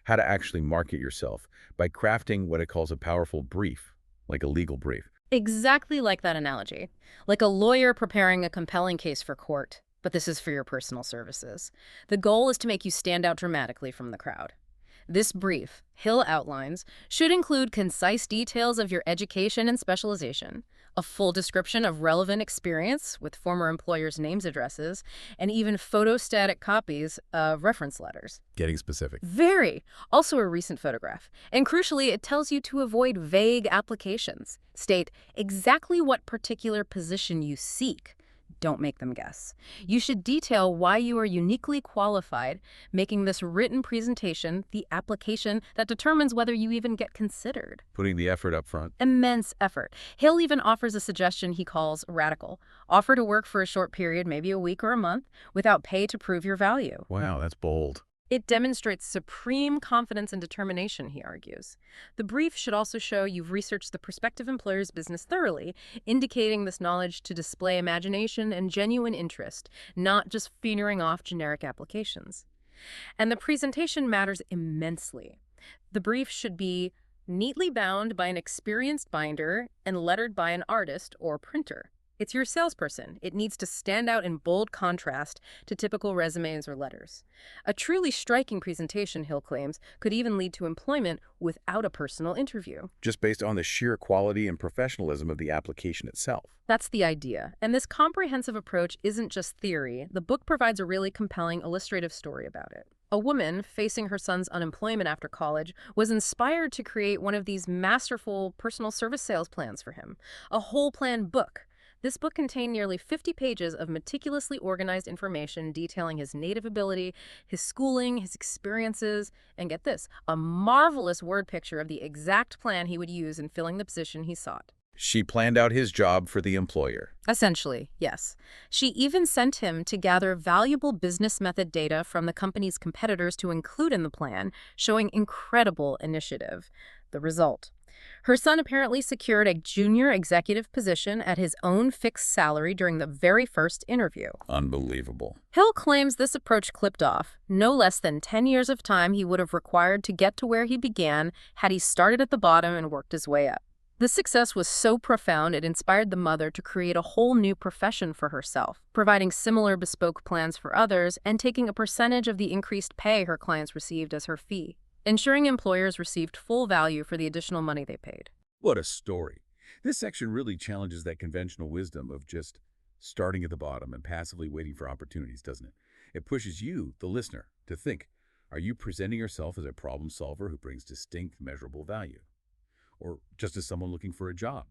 how to actually market yourself by crafting what it calls a powerful brief, like a legal brief. Exactly like that analogy. Like a lawyer preparing a compelling case for court, but this is for your personal services. The goal is to make you stand out dramatically from the crowd. This brief, Hill outlines, should include concise details of your education and specialization, a full description of relevant experience with former employers' names, addresses, and even photostatic copies of reference letters. Getting specific. Very. Also a recent photograph. And crucially, it tells you to avoid vague applications. State exactly what particular position you seek. Don't make them guess. You should detail why you are uniquely qualified, making this written presentation the application that determines whether you even get considered. Putting the effort up front. Immense effort. Hill even offers a suggestion he calls radical. Offer to work for a short period, maybe a week or a month, without pay to prove your value. Wow, that's bold. It demonstrates supreme confidence and determination, he argues. The brief should also show you've researched the prospective employer's business thoroughly, indicating this knowledge to display imagination and genuine interest, not just fingering off generic applications. And the presentation matters immensely. The brief should be neatly bound by an experienced binder and lettered by an artist or printer. It's your salesperson. It needs to stand out in bold contrast to typical resumes or letters. A truly striking presentation, Hill claims, could even lead to employment without a personal interview. Just based on the sheer quality and professionalism of the application itself. That's the idea. And this comprehensive approach isn't just theory. The book provides a really compelling illustrative story about it. A woman facing her son's unemployment after college was inspired to create one of these masterful personal service sales plans for him, a whole plan book. This book contained nearly 50 pages of meticulously organized information detailing his native ability, his schooling, his experiences, and get this, a marvelous word picture of the exact plan he would use in filling the position he sought. She planned out his job for the employer. Essentially, yes. She even sent him to gather valuable business method data from the company's competitors to include in the plan, showing incredible initiative. The result: her son apparently secured a junior executive position at his own fixed salary during the very first interview. Unbelievable. Hill claims this approach clipped off no less than 10 years of time he would have required to get to where he began had he started at the bottom and worked his way up. The success was so profound it inspired the mother to create a whole new profession for herself, providing similar bespoke plans for others and taking a percentage of the increased pay her clients received as her fee, ensuring employers received full value for the additional money they paid. What a story. This section really challenges that conventional wisdom of just starting at the bottom and passively waiting for opportunities, doesn't it? It pushes you, the listener, to think, are you presenting yourself as a problem solver who brings distinct, measurable value? Or just as someone looking for a job?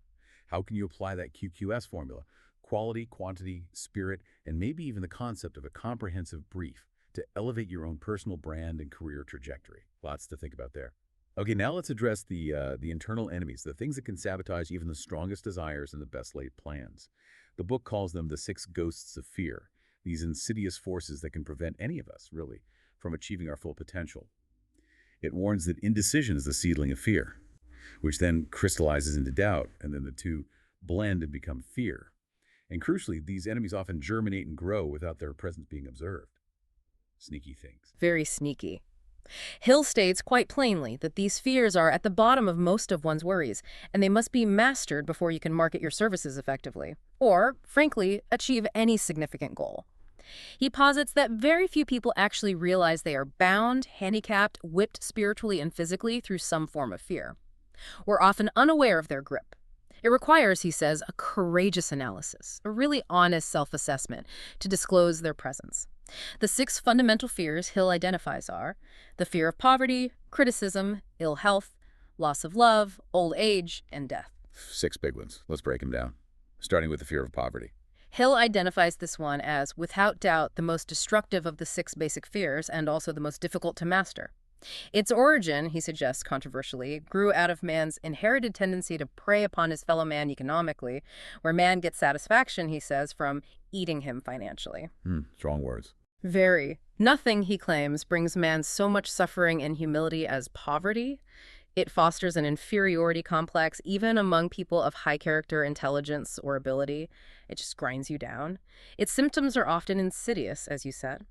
How can you apply that QQS formula? Quality, quantity, spirit, and maybe even the concept of a comprehensive brief to elevate your own personal brand and career trajectory. Lots to think about there. Okay, now let's address the internal enemies, the things that can sabotage even the strongest desires and the best laid plans. The book calls them the 6 ghosts of fear, these insidious forces that can prevent any of us, really, from achieving our full potential. It warns that indecision is the seedling of fear, which then crystallizes into doubt, and then the two blend and become fear. And crucially, these enemies often germinate and grow without their presence being observed. Sneaky things. Very sneaky. Hill states quite plainly that these fears are at the bottom of most of one's worries, and they must be mastered before you can market your services effectively, or, frankly, achieve any significant goal. He posits that very few people actually realize they are bound, handicapped, whipped spiritually and physically through some form of fear. We're often unaware of their grip. It requires, he says, a courageous analysis, a really honest self-assessment to disclose their presence. The 6 fundamental fears Hill identifies are the fear of poverty, criticism, ill health, loss of love, old age, and death. 6 big ones. Let's break them down, starting with the fear of poverty. Hill identifies this one as, without doubt, the most destructive of the 6 basic fears and also the most difficult to master. Its origin, he suggests controversially, grew out of man's inherited tendency to prey upon his fellow man economically, where man gets satisfaction, he says, from eating him financially. Strong words. Very. Nothing, he claims, brings man so much suffering and humility as poverty. It fosters an inferiority complex even among people of high character, intelligence, or ability. It just grinds you down. Its symptoms are often insidious, as you said.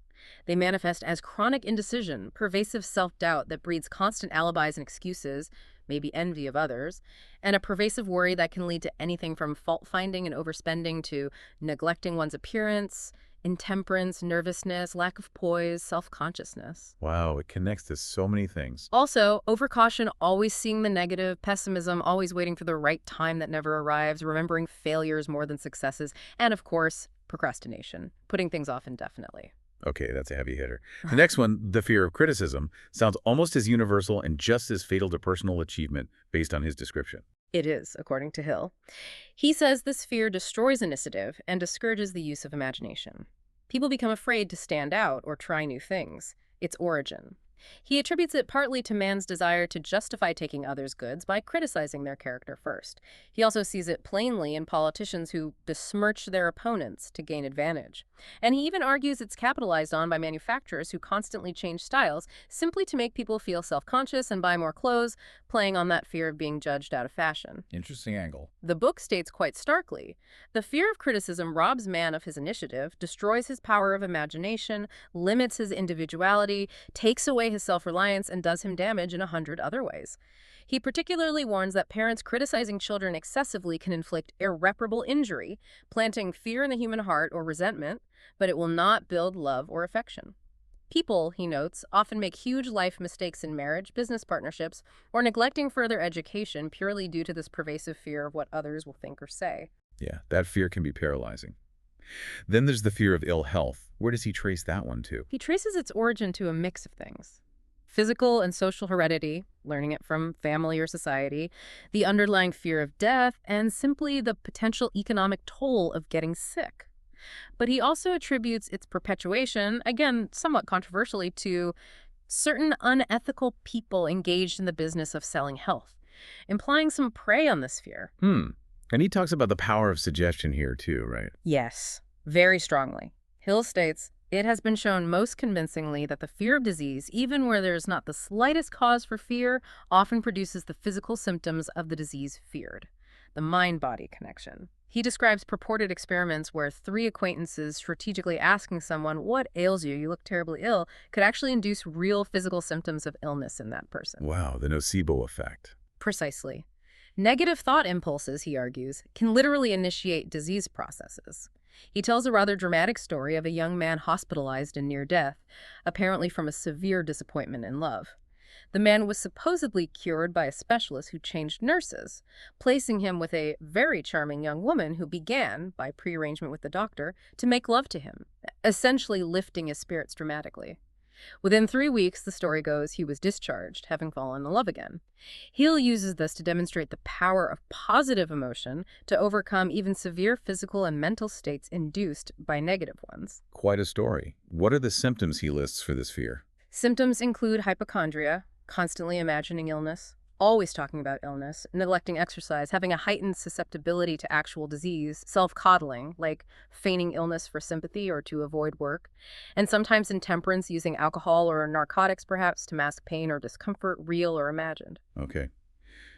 They manifest as chronic indecision, pervasive self-doubt that breeds constant alibis and excuses, maybe envy of others, and a pervasive worry that can lead to anything from fault-finding and overspending to neglecting one's appearance, intemperance, nervousness, lack of poise, self-consciousness. Wow, it connects to so many things. Also, overcaution, always seeing the negative, pessimism, always waiting for the right time that never arrives, remembering failures more than successes, and of course, procrastination, putting things off indefinitely. Okay, that's a heavy hitter. The next one, the fear of criticism, sounds almost as universal and just as fatal to personal achievement based on his description. It is, according to Hill. He says this fear destroys initiative and discourages the use of imagination. People become afraid to stand out or try new things. Its origin. He attributes it partly to man's desire to justify taking others' goods by criticizing their character first. He also sees it plainly in politicians who besmirch their opponents to gain advantage. And he even argues it's capitalized on by manufacturers who constantly change styles simply to make people feel self-conscious and buy more clothes, playing on that fear of being judged out of fashion. Interesting angle. The book states quite starkly, the fear of criticism robs man of his initiative, destroys his power of imagination, limits his individuality, takes away his self-reliance, and does him damage in 100 other ways. He particularly warns that parents criticizing children excessively can inflict irreparable injury, planting fear in the human heart or resentment, but it will not build love or affection. People, he notes, often make huge life mistakes in marriage, business partnerships, or neglecting further education purely due to this pervasive fear of what others will think or say. Yeah, that fear can be paralyzing. Then there's the fear of ill health. Where does he trace that one to? He traces its origin to a mix of things. Physical and social heredity, learning it from family or society, the underlying fear of death, and simply the potential economic toll of getting sick. But he also attributes its perpetuation, again, somewhat controversially, to certain unethical people engaged in the business of selling health, implying some prey on this fear. And he talks about the power of suggestion here too, right? Yes, very strongly. Hill states, it has been shown most convincingly that the fear of disease, even where there is not the slightest cause for fear, often produces the physical symptoms of the disease feared. The mind-body connection. He describes purported experiments where 3 acquaintances strategically asking someone, "What ails you? You look terribly ill," could actually induce real physical symptoms of illness in that person. Wow, the nocebo effect. Precisely. Negative thought impulses, he argues, can literally initiate disease processes. He tells a rather dramatic story of a young man hospitalized in near death, apparently from a severe disappointment in love. The man was supposedly cured by a specialist who changed nurses, placing him with a very charming young woman who began, by prearrangement with the doctor, to make love to him, essentially lifting his spirits dramatically. Within 3 weeks, the story goes, he was discharged, having fallen in love again. Hill uses this to demonstrate the power of positive emotion to overcome even severe physical and mental states induced by negative ones. Quite a story. What are the symptoms he lists for this fear? Symptoms include hypochondria, constantly imagining illness, always talking about illness, neglecting exercise, having a heightened susceptibility to actual disease, self-coddling, like feigning illness for sympathy or to avoid work, and sometimes intemperance, using alcohol or narcotics perhaps to mask pain or discomfort, real or imagined. Okay.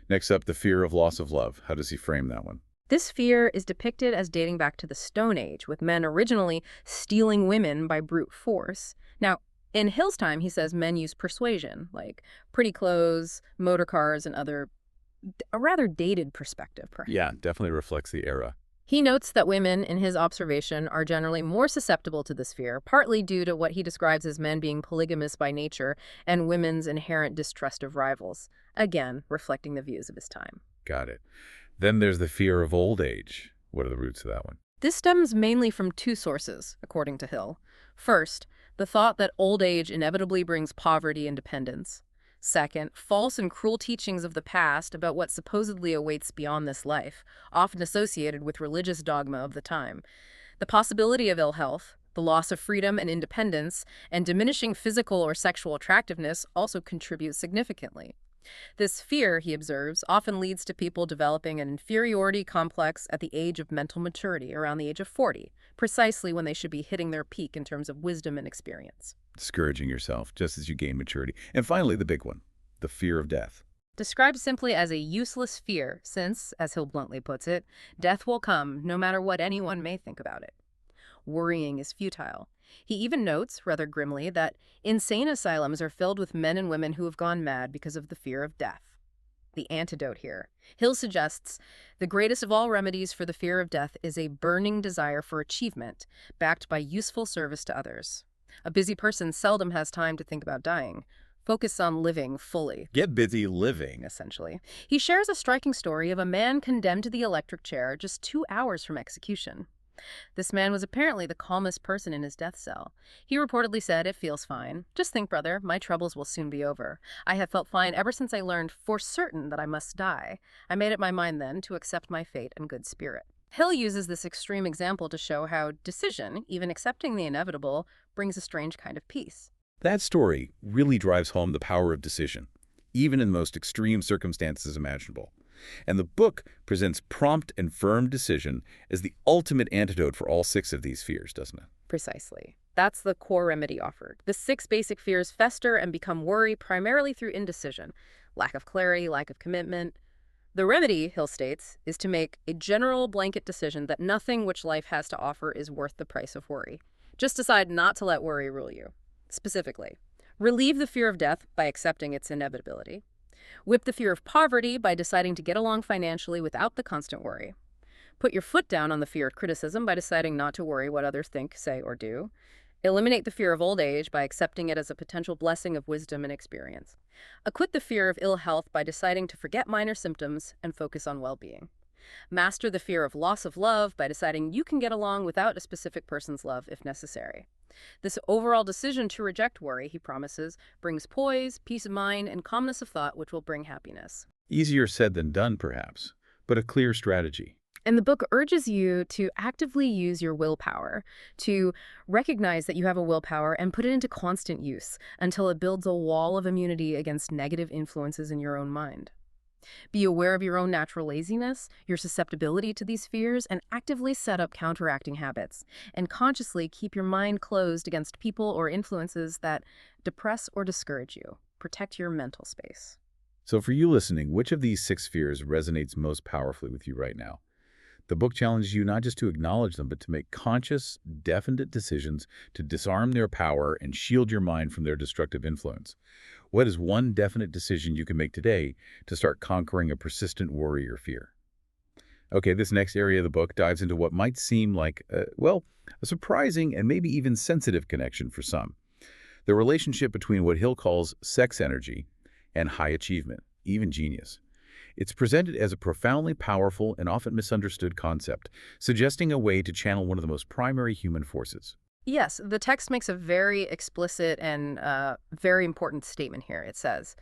Next up, the fear of loss of love. How does he frame that one? This fear is depicted as dating back to the Stone Age, with men originally stealing women by brute force. Now, in Hill's time, he says men use persuasion, like pretty clothes, motor cars, and a rather dated perspective, perhaps. Yeah, definitely reflects the era. He notes that women, in his observation, are generally more susceptible to this fear, partly due to what he describes as men being polygamous by nature and women's inherent distrust of rivals, again, reflecting the views of his time. Got it. Then there's the fear of old age. What are the roots of that one? This stems mainly from 2 sources, according to Hill. First, the thought that old age inevitably brings poverty and dependence. Second, false and cruel teachings of the past about what supposedly awaits beyond this life, often associated with religious dogma of the time. The possibility of ill health, the loss of freedom and independence, and diminishing physical or sexual attractiveness also contribute significantly. This fear, he observes, often leads to people developing an inferiority complex at the age of mental maturity, around the age of 40, precisely when they should be hitting their peak in terms of wisdom and experience. Discouraging yourself just as you gain maturity. And finally, the big one, the fear of death. Described simply as a useless fear, since, as Hill bluntly puts it, death will come no matter what anyone may think about it. Worrying is futile. He even notes, rather grimly, that insane asylums are filled with men and women who have gone mad because of the fear of death. the antidote here. Hill suggests the greatest of all remedies for the fear of death is a burning desire for achievement, backed by useful service to others. A busy person seldom has time to think about dying. Focus on living fully, Get busy living. essentially. He shares a striking story of a man condemned to the electric chair just 2 hours from execution. This man was apparently the calmest person in his death cell. He reportedly said, "It feels fine. Just think, brother, my troubles will soon be over. I have felt fine ever since I learned for certain that I must die. I made up my mind then to accept my fate in good spirit." Hill uses this extreme example to show how decision, even accepting the inevitable, brings a strange kind of peace. That story really drives home the power of decision, even in the most extreme circumstances imaginable. And the book presents prompt and firm decision as the ultimate antidote for all 6 of these fears, doesn't it? Precisely. That's the core remedy offered. The 6 basic fears fester and become worry primarily through indecision, lack of clarity, lack of commitment. The remedy, Hill states, is to make a general blanket decision that nothing which life has to offer is worth the price of worry. Just decide not to let worry rule you. Specifically, relieve the fear of death by accepting its inevitability. Whip the fear of poverty by deciding to get along financially without the constant worry. Put your foot down on the fear of criticism by deciding not to worry what others think, say, or do. Eliminate the fear of old age by accepting it as a potential blessing of wisdom and experience. Acquit the fear of ill health by deciding to forget minor symptoms and focus on well-being. Master the fear of loss of love by deciding you can get along without a specific person's love if necessary. This overall decision to reject worry, he promises, brings poise, peace of mind, and calmness of thought, which will bring happiness. Easier said than done, perhaps, but a clear strategy. And the book urges you to actively use your willpower, to recognize that you have a willpower and put it into constant use until it builds a wall of immunity against negative influences in your own mind. Be aware of your own natural laziness, your susceptibility to these fears, and actively set up counteracting habits. And consciously keep your mind closed against people or influences that depress or discourage you. Protect your mental space. So for you listening, which of these 6 fears resonates most powerfully with you right now? The book challenges you not just to acknowledge them, but to make conscious, definite decisions to disarm their power and shield your mind from their destructive influence. What is one definite decision you can make today to start conquering a persistent worry or fear? Okay, this next area of the book dives into what might seem like, a surprising and maybe even sensitive connection for some. The relationship between what Hill calls sex energy and high achievement, even genius. It's presented as a profoundly powerful and often misunderstood concept, suggesting a way to channel one of the most primary human forces. Yes, the text makes a very explicit and very important statement here. It says,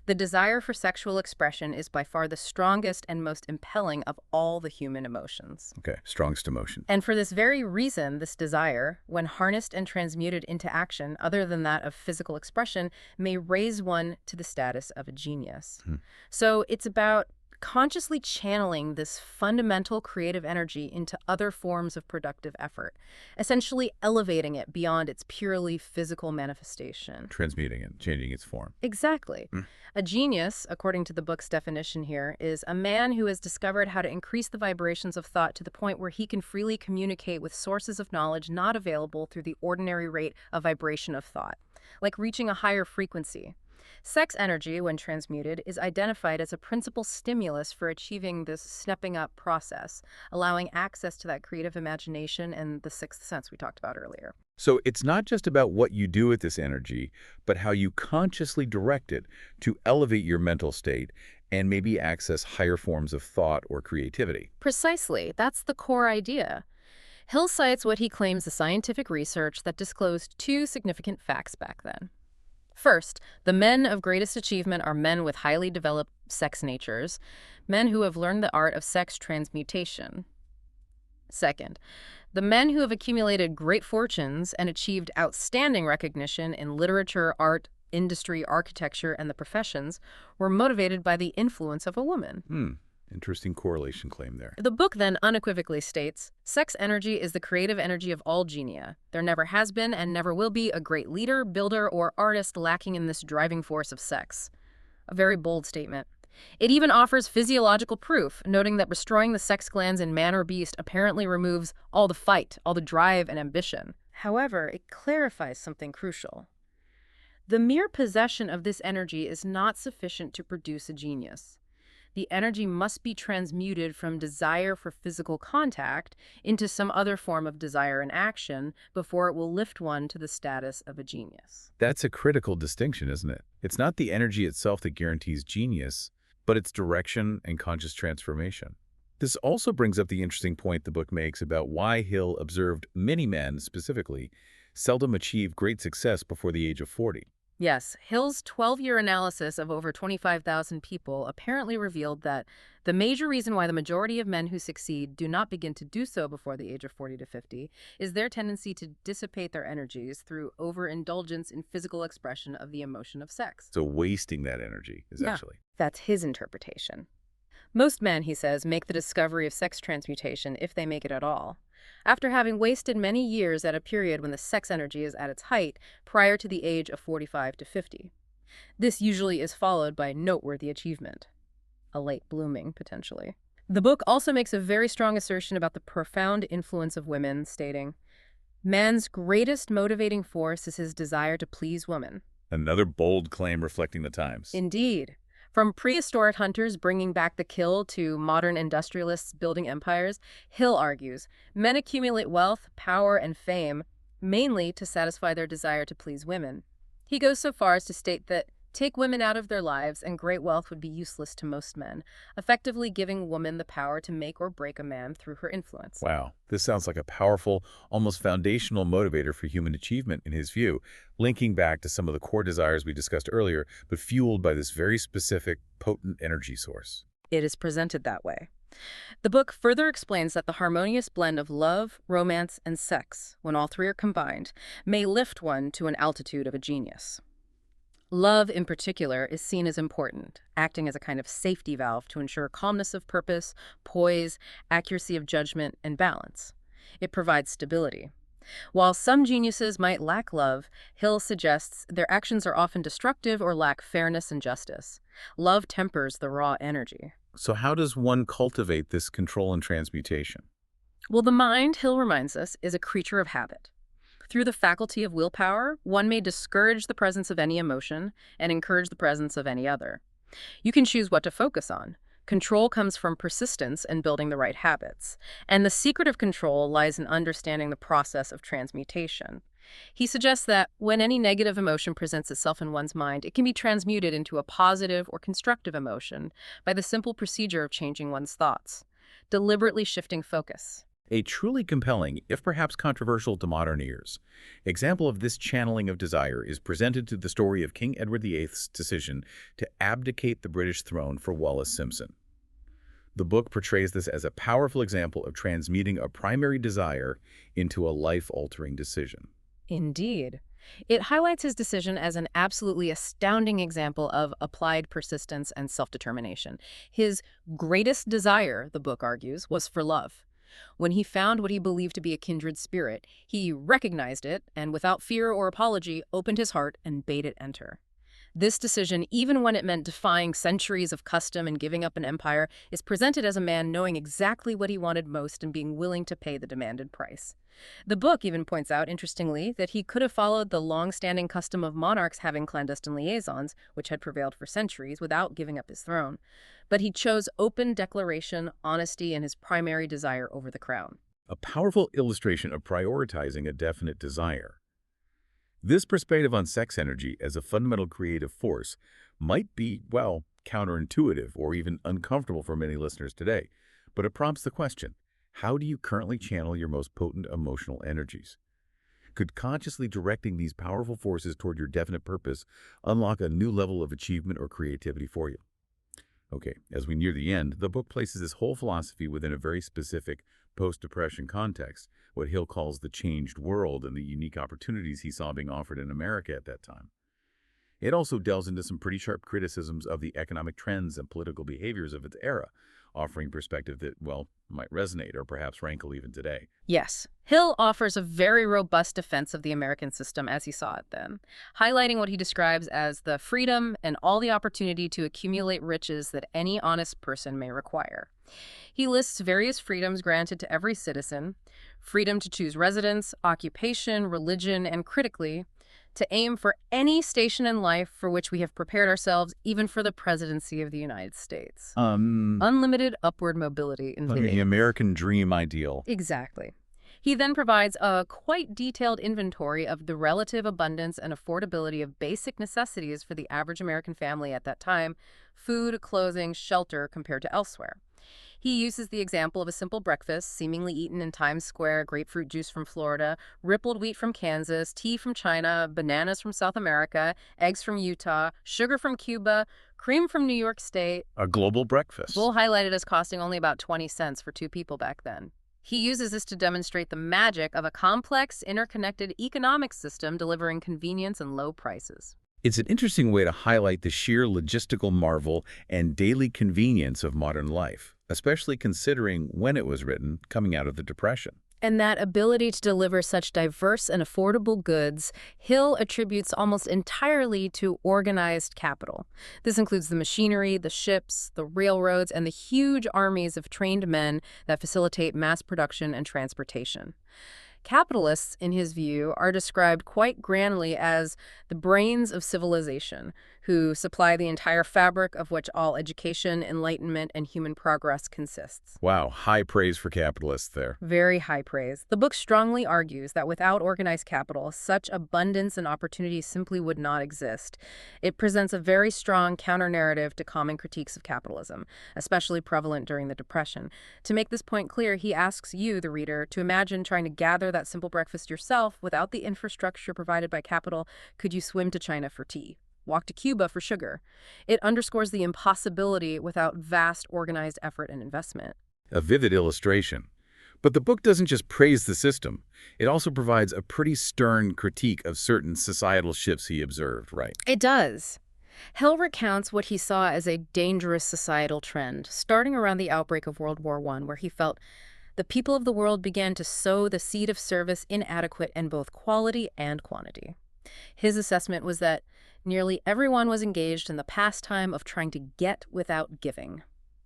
"The desire for sexual expression is by far the strongest and most impelling of all the human emotions." Okay, strongest emotion. And for this very reason, this desire, when harnessed and transmuted into action other than that of physical expression, may raise one to the status of a genius. So it's about consciously channeling this fundamental creative energy into other forms of productive effort, essentially elevating it beyond its purely physical manifestation. Transmuting it, changing its form. Exactly. A genius, according to the book's definition here, is a man who has discovered how to increase the vibrations of thought to the point where he can freely communicate with sources of knowledge not available through the ordinary rate of vibration of thought, like reaching a higher frequency. Sex energy, when transmuted, is identified as a principal stimulus for achieving this stepping up process, allowing access to that creative imagination and the sixth sense we talked about earlier. So it's not just about what you do with this energy, but how you consciously direct it to elevate your mental state and maybe access higher forms of thought or creativity. Precisely. That's the core idea. Hill cites what he claims is scientific research that disclosed 2 significant facts back then. First, the men of greatest achievement are men with highly developed sex natures, men who have learned the art of sex transmutation. Second, the men who have accumulated great fortunes and achieved outstanding recognition in literature, art, industry, architecture, and the professions were motivated by the influence of a woman. Interesting correlation claim there. The book then unequivocally states, sex energy is the creative energy of all genia. There never has been and never will be a great leader, builder, or artist lacking in this driving force of sex. A very bold statement. It even offers physiological proof, noting that destroying the sex glands in man or beast apparently removes all the fight, all the drive and ambition. However, it clarifies something crucial. The mere possession of this energy is not sufficient to produce a genius. The energy must be transmuted from desire for physical contact into some other form of desire and action before it will lift one to the status of a genius. That's a critical distinction, isn't it? It's not the energy itself that guarantees genius, but its direction and conscious transformation. This also brings up the interesting point the book makes about why Hill observed many men, specifically, seldom achieve great success before the age of 40. Yes, Hill's 12-year analysis of over 25,000 people apparently revealed that the major reason why the majority of men who succeed do not begin to do so before the age of 40 to 50 is their tendency to dissipate their energies through overindulgence in physical expression of the emotion of sex. So wasting that energy, Yeah, essentially. that's his interpretation. Most men, he says, make the discovery of sex transmutation if they make it at all, after having wasted many years at a period when the sex energy is at its height prior to the age of 45 to 50. This usually is followed by noteworthy achievement, a late blooming, potentially. The book also makes a very strong assertion about the profound influence of women, stating, "Man's greatest motivating force is his desire to please woman." Another bold claim reflecting the times. Indeed. From prehistoric hunters bringing back the kill to modern industrialists building empires, Hill argues men accumulate wealth, power, and fame mainly to satisfy their desire to please women. He goes so far as to state that take women out of their lives and great wealth would be useless to most men, effectively giving woman the power to make or break a man through her influence. Wow, this sounds like a powerful, almost foundational motivator for human achievement in his view, linking back to some of the core desires we discussed earlier, but fueled by this very specific, potent energy source. It is presented that way. The book further explains that the harmonious blend of love, romance, and sex, when all three are combined, may lift one to an altitude of a genius. Love, in particular, is seen as important, acting as a kind of safety valve to ensure calmness of purpose, poise, accuracy of judgment, and balance. It provides stability. While some geniuses might lack love, Hill suggests their actions are often destructive or lack fairness and justice. Love tempers the raw energy. So how does one cultivate this control and transmutation? Well, the mind, Hill reminds us, is a creature of habit. Through the faculty of willpower, one may discourage the presence of any emotion and encourage the presence of any other. You can choose what to focus on. Control comes from persistence and building the right habits. And the secret of control lies in understanding the process of transmutation. He suggests that when any negative emotion presents itself in one's mind, it can be transmuted into a positive or constructive emotion by the simple procedure of changing one's thoughts, deliberately shifting focus. A truly compelling, if perhaps controversial to modern ears, example of this channeling of desire is presented to the story of King Edward VIII's decision to abdicate the British throne for Wallace Simpson. The book portrays this as a powerful example of transmuting a primary desire into a life-altering decision. Indeed. It highlights his decision as an absolutely astounding example of applied persistence and self-determination. His greatest desire, the book argues, was for love. When he found what he believed to be a kindred spirit, he recognized it and, without fear or apology, opened his heart and bade it enter. This decision, even when it meant defying centuries of custom and giving up an empire, is presented as a man knowing exactly what he wanted most and being willing to pay the demanded price. The book even points out, interestingly, that he could have followed the long-standing custom of monarchs having clandestine liaisons, which had prevailed for centuries, without giving up his throne. But he chose open declaration, honesty, and his primary desire over the crown. A powerful illustration of prioritizing a definite desire. This perspective on sex energy as a fundamental creative force might be, well, counterintuitive or even uncomfortable for many listeners today, but it prompts the question, how do you currently channel your most potent emotional energies? Could consciously directing these powerful forces toward your definite purpose unlock a new level of achievement or creativity for you? Okay, as we near the end, the book places this whole philosophy within a very specific post-Depression context, what Hill calls the changed world and the unique opportunities he saw being offered in America at that time. It also delves into some pretty sharp criticisms of the economic trends and political behaviors of its era, offering perspective that, well, might resonate or perhaps rankle even today. Yes, Hill offers a very robust defense of the American system as he saw it then, highlighting what he describes as the freedom and all the opportunity to accumulate riches that any honest person may require. He lists various freedoms granted to every citizen: freedom to choose residence, occupation, religion, and critically, to aim for any station in life for which we have prepared ourselves, even for the presidency of the United States. Unlimited upward mobility in The American dream ideal. Exactly. He then provides a quite detailed inventory of the relative abundance and affordability of basic necessities for the average American family at that time: food, clothing, shelter, compared to elsewhere. He uses the example of a simple breakfast, seemingly eaten in Times Square: grapefruit juice from Florida, rippled wheat from Kansas, tea from China, bananas from South America, eggs from Utah, sugar from Cuba, cream from New York State. A global breakfast. Bull highlighted as costing only about 20 cents for two people back then. He uses this to demonstrate the magic of a complex, interconnected economic system delivering convenience and low prices. It's an interesting way to highlight the sheer logistical marvel and daily convenience of modern life, especially considering when it was written, coming out of the Depression. And that ability to deliver such diverse and affordable goods, Hill attributes almost entirely to organized capital. This includes the machinery, the ships, the railroads, and the huge armies of trained men that facilitate mass production and transportation. Capitalists, in his view, are described quite grandly as the brains of civilization, who supply the entire fabric of which all education, enlightenment, and human progress consists. Wow, high praise for capitalists there. Very high praise. The book strongly argues that without organized capital, such abundance and opportunity simply would not exist. It presents a very strong counter-narrative to common critiques of capitalism, especially prevalent during the Depression. To make this point clear, he asks you, the reader, to imagine trying to gather that simple breakfast yourself without the infrastructure provided by capital. Could you swim to China for tea? Walk to Cuba for sugar? It underscores the impossibility without vast organized effort and investment. A vivid illustration. But the book doesn't just praise the system. It also provides a pretty stern critique of certain societal shifts he observed, right? It does. Hill recounts what he saw as a dangerous societal trend, starting around the outbreak of World War I, where he felt the people of the world began to sow the seed of service inadequate in both quality and quantity. His assessment was that nearly everyone was engaged in the pastime of trying to get without giving,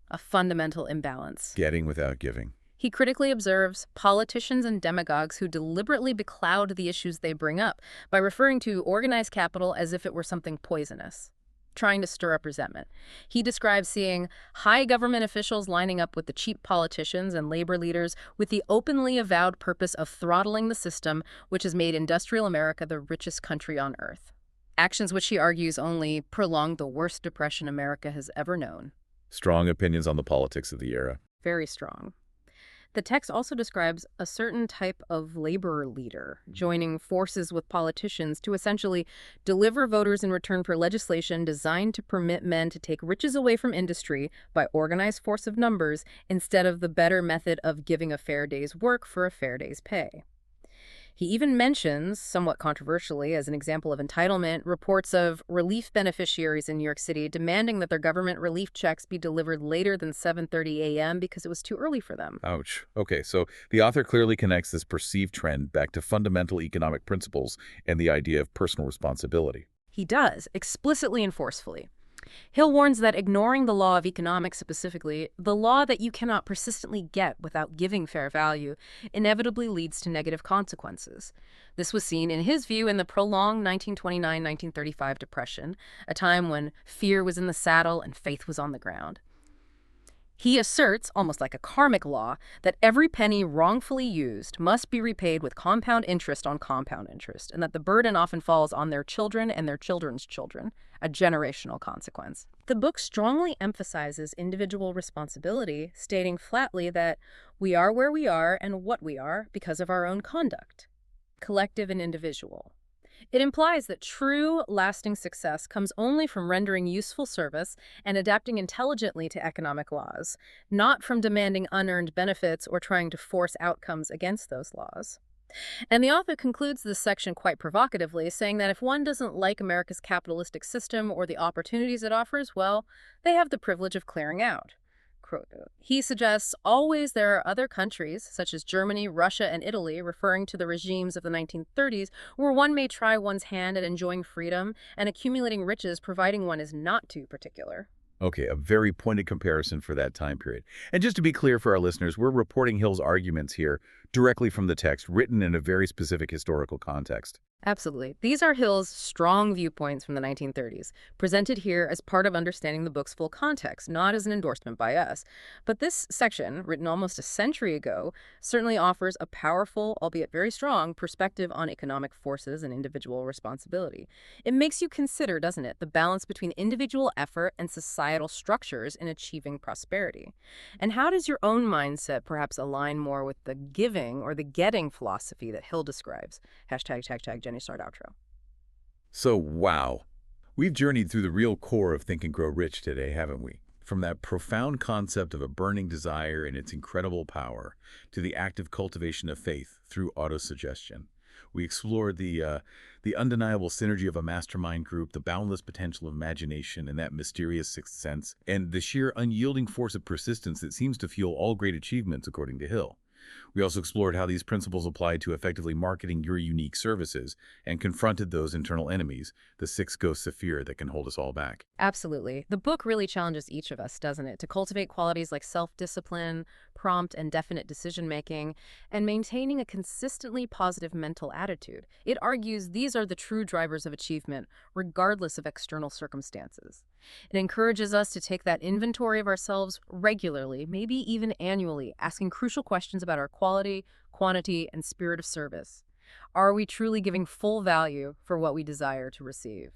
a fundamental imbalance. Getting without giving. He critically observes politicians and demagogues who deliberately becloud the issues they bring up by referring to organized capital as if it were something poisonous, trying to stir up resentment. He describes seeing high government officials lining up with the cheap politicians and labor leaders with the openly avowed purpose of throttling the system which has made industrial America the richest country on earth. Actions which he argues only prolonged the worst depression America has ever known. Strong opinions on the politics of the era. Very strong. The text also describes a certain type of labor leader, joining forces with politicians to essentially deliver voters in return for legislation designed to permit men to take riches away from industry by organized force of numbers instead of the better method of giving a fair day's work for a fair day's pay. He even mentions, somewhat controversially as an example of entitlement, reports of relief beneficiaries in New York City demanding that their government relief checks be delivered later than 7:30 a.m. because it was too early for them. Ouch. Okay, so the author clearly connects this perceived trend back to fundamental economic principles and the idea of personal responsibility. He does, explicitly and forcefully. Hill warns that ignoring the law of economics, specifically, the law that you cannot persistently get without giving fair value, inevitably leads to negative consequences. This was seen, in his view, in the prolonged 1929-1935 Depression, a time when fear was in the saddle and faith was on the ground. He asserts, almost like a karmic law, that every penny wrongfully used must be repaid with compound interest on compound interest, and that the burden often falls on their children and their children's children, a generational consequence. The book strongly emphasizes individual responsibility, stating flatly that we are where we are and what we are because of our own conduct, collective and individual. It implies that true, lasting success comes only from rendering useful service and adapting intelligently to economic laws, not from demanding unearned benefits or trying to force outcomes against those laws. And the author concludes this section quite provocatively, saying that if one doesn't like America's capitalistic system or the opportunities it offers, well, they have the privilege of clearing out. He suggests always there are other countries, such as Germany, Russia, and Italy, referring to the regimes of the 1930s, where one may try one's hand at enjoying freedom and accumulating riches, providing one is not too particular. Okay, a very pointed comparison for that time period. And just to be clear for our listeners, we're reporting Hill's arguments here directly from the text, written in a very specific historical context. Absolutely. These are Hill's strong viewpoints from the 1930s, presented here as part of understanding the book's full context, not as an endorsement by us. But this section, written almost a century ago, certainly offers a powerful, albeit very strong, perspective on economic forces and individual responsibility. It makes you consider, doesn't it, the balance between individual effort and societal structures in achieving prosperity. And how does your own mindset perhaps align more with the giving or the getting philosophy that Hill describes? Hashtag Jenny Start outro. So, wow. We've journeyed through the real core of Think and Grow Rich today, haven't we? From that profound concept of a burning desire and its incredible power to the active cultivation of faith through autosuggestion. We explored the undeniable synergy of a mastermind group, the boundless potential of imagination and that mysterious sixth sense, and the sheer unyielding force of persistence that seems to fuel all great achievements, according to Hill. We also explored how these principles apply to effectively marketing your unique services and confronted those internal enemies, the six ghosts of fear that can hold us all back. Absolutely. The book really challenges each of us, doesn't it, to cultivate qualities like self-discipline, prompt and definite decision-making, and maintaining a consistently positive mental attitude. It argues these are the true drivers of achievement, regardless of external circumstances. It encourages us to take that inventory of ourselves regularly, maybe even annually, asking crucial questions about our quality, quantity, and spirit of service. Are we truly giving full value for what we desire to receive?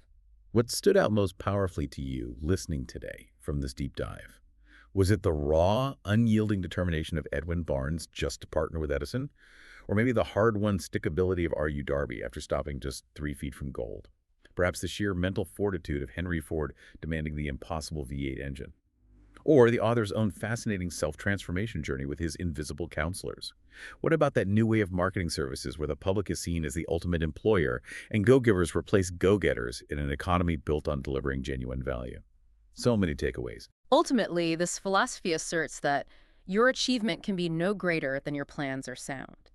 What stood out most powerfully to you listening today from this deep dive? Was it the raw, unyielding determination of Edwin Barnes just to partner with Edison? Or maybe the hard-won stickability of R.U. Darby after stopping just 3 feet from gold? Perhaps the sheer mental fortitude of Henry Ford demanding the impossible V8 engine? Or the author's own fascinating self-transformation journey with his invisible counselors? What about that new way of marketing services where the public is seen as the ultimate employer and go-givers replace go-getters in an economy built on delivering genuine value? So many takeaways. Ultimately, this philosophy asserts that your achievement can be no greater than your plans are sound.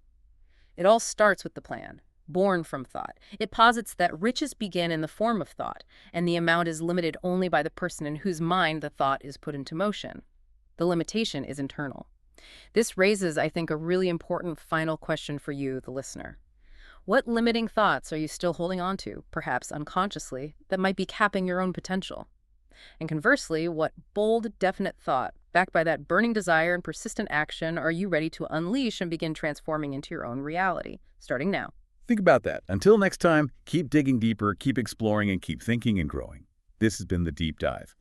It all starts with the plan, born from thought. It posits that riches begin in the form of thought, and the amount is limited only by the person in whose mind the thought is put into motion. The limitation is internal. This raises, I think, a really important final question for you, the listener. What limiting thoughts are you still holding on to, perhaps unconsciously, that might be capping your own potential? And conversely, what bold, definite thought, backed by that burning desire and persistent action, are you ready to unleash and begin transforming into your own reality, starting now? Think about that. Until next time, keep digging deeper, keep exploring, and keep thinking and growing. This has been The Deep Dive.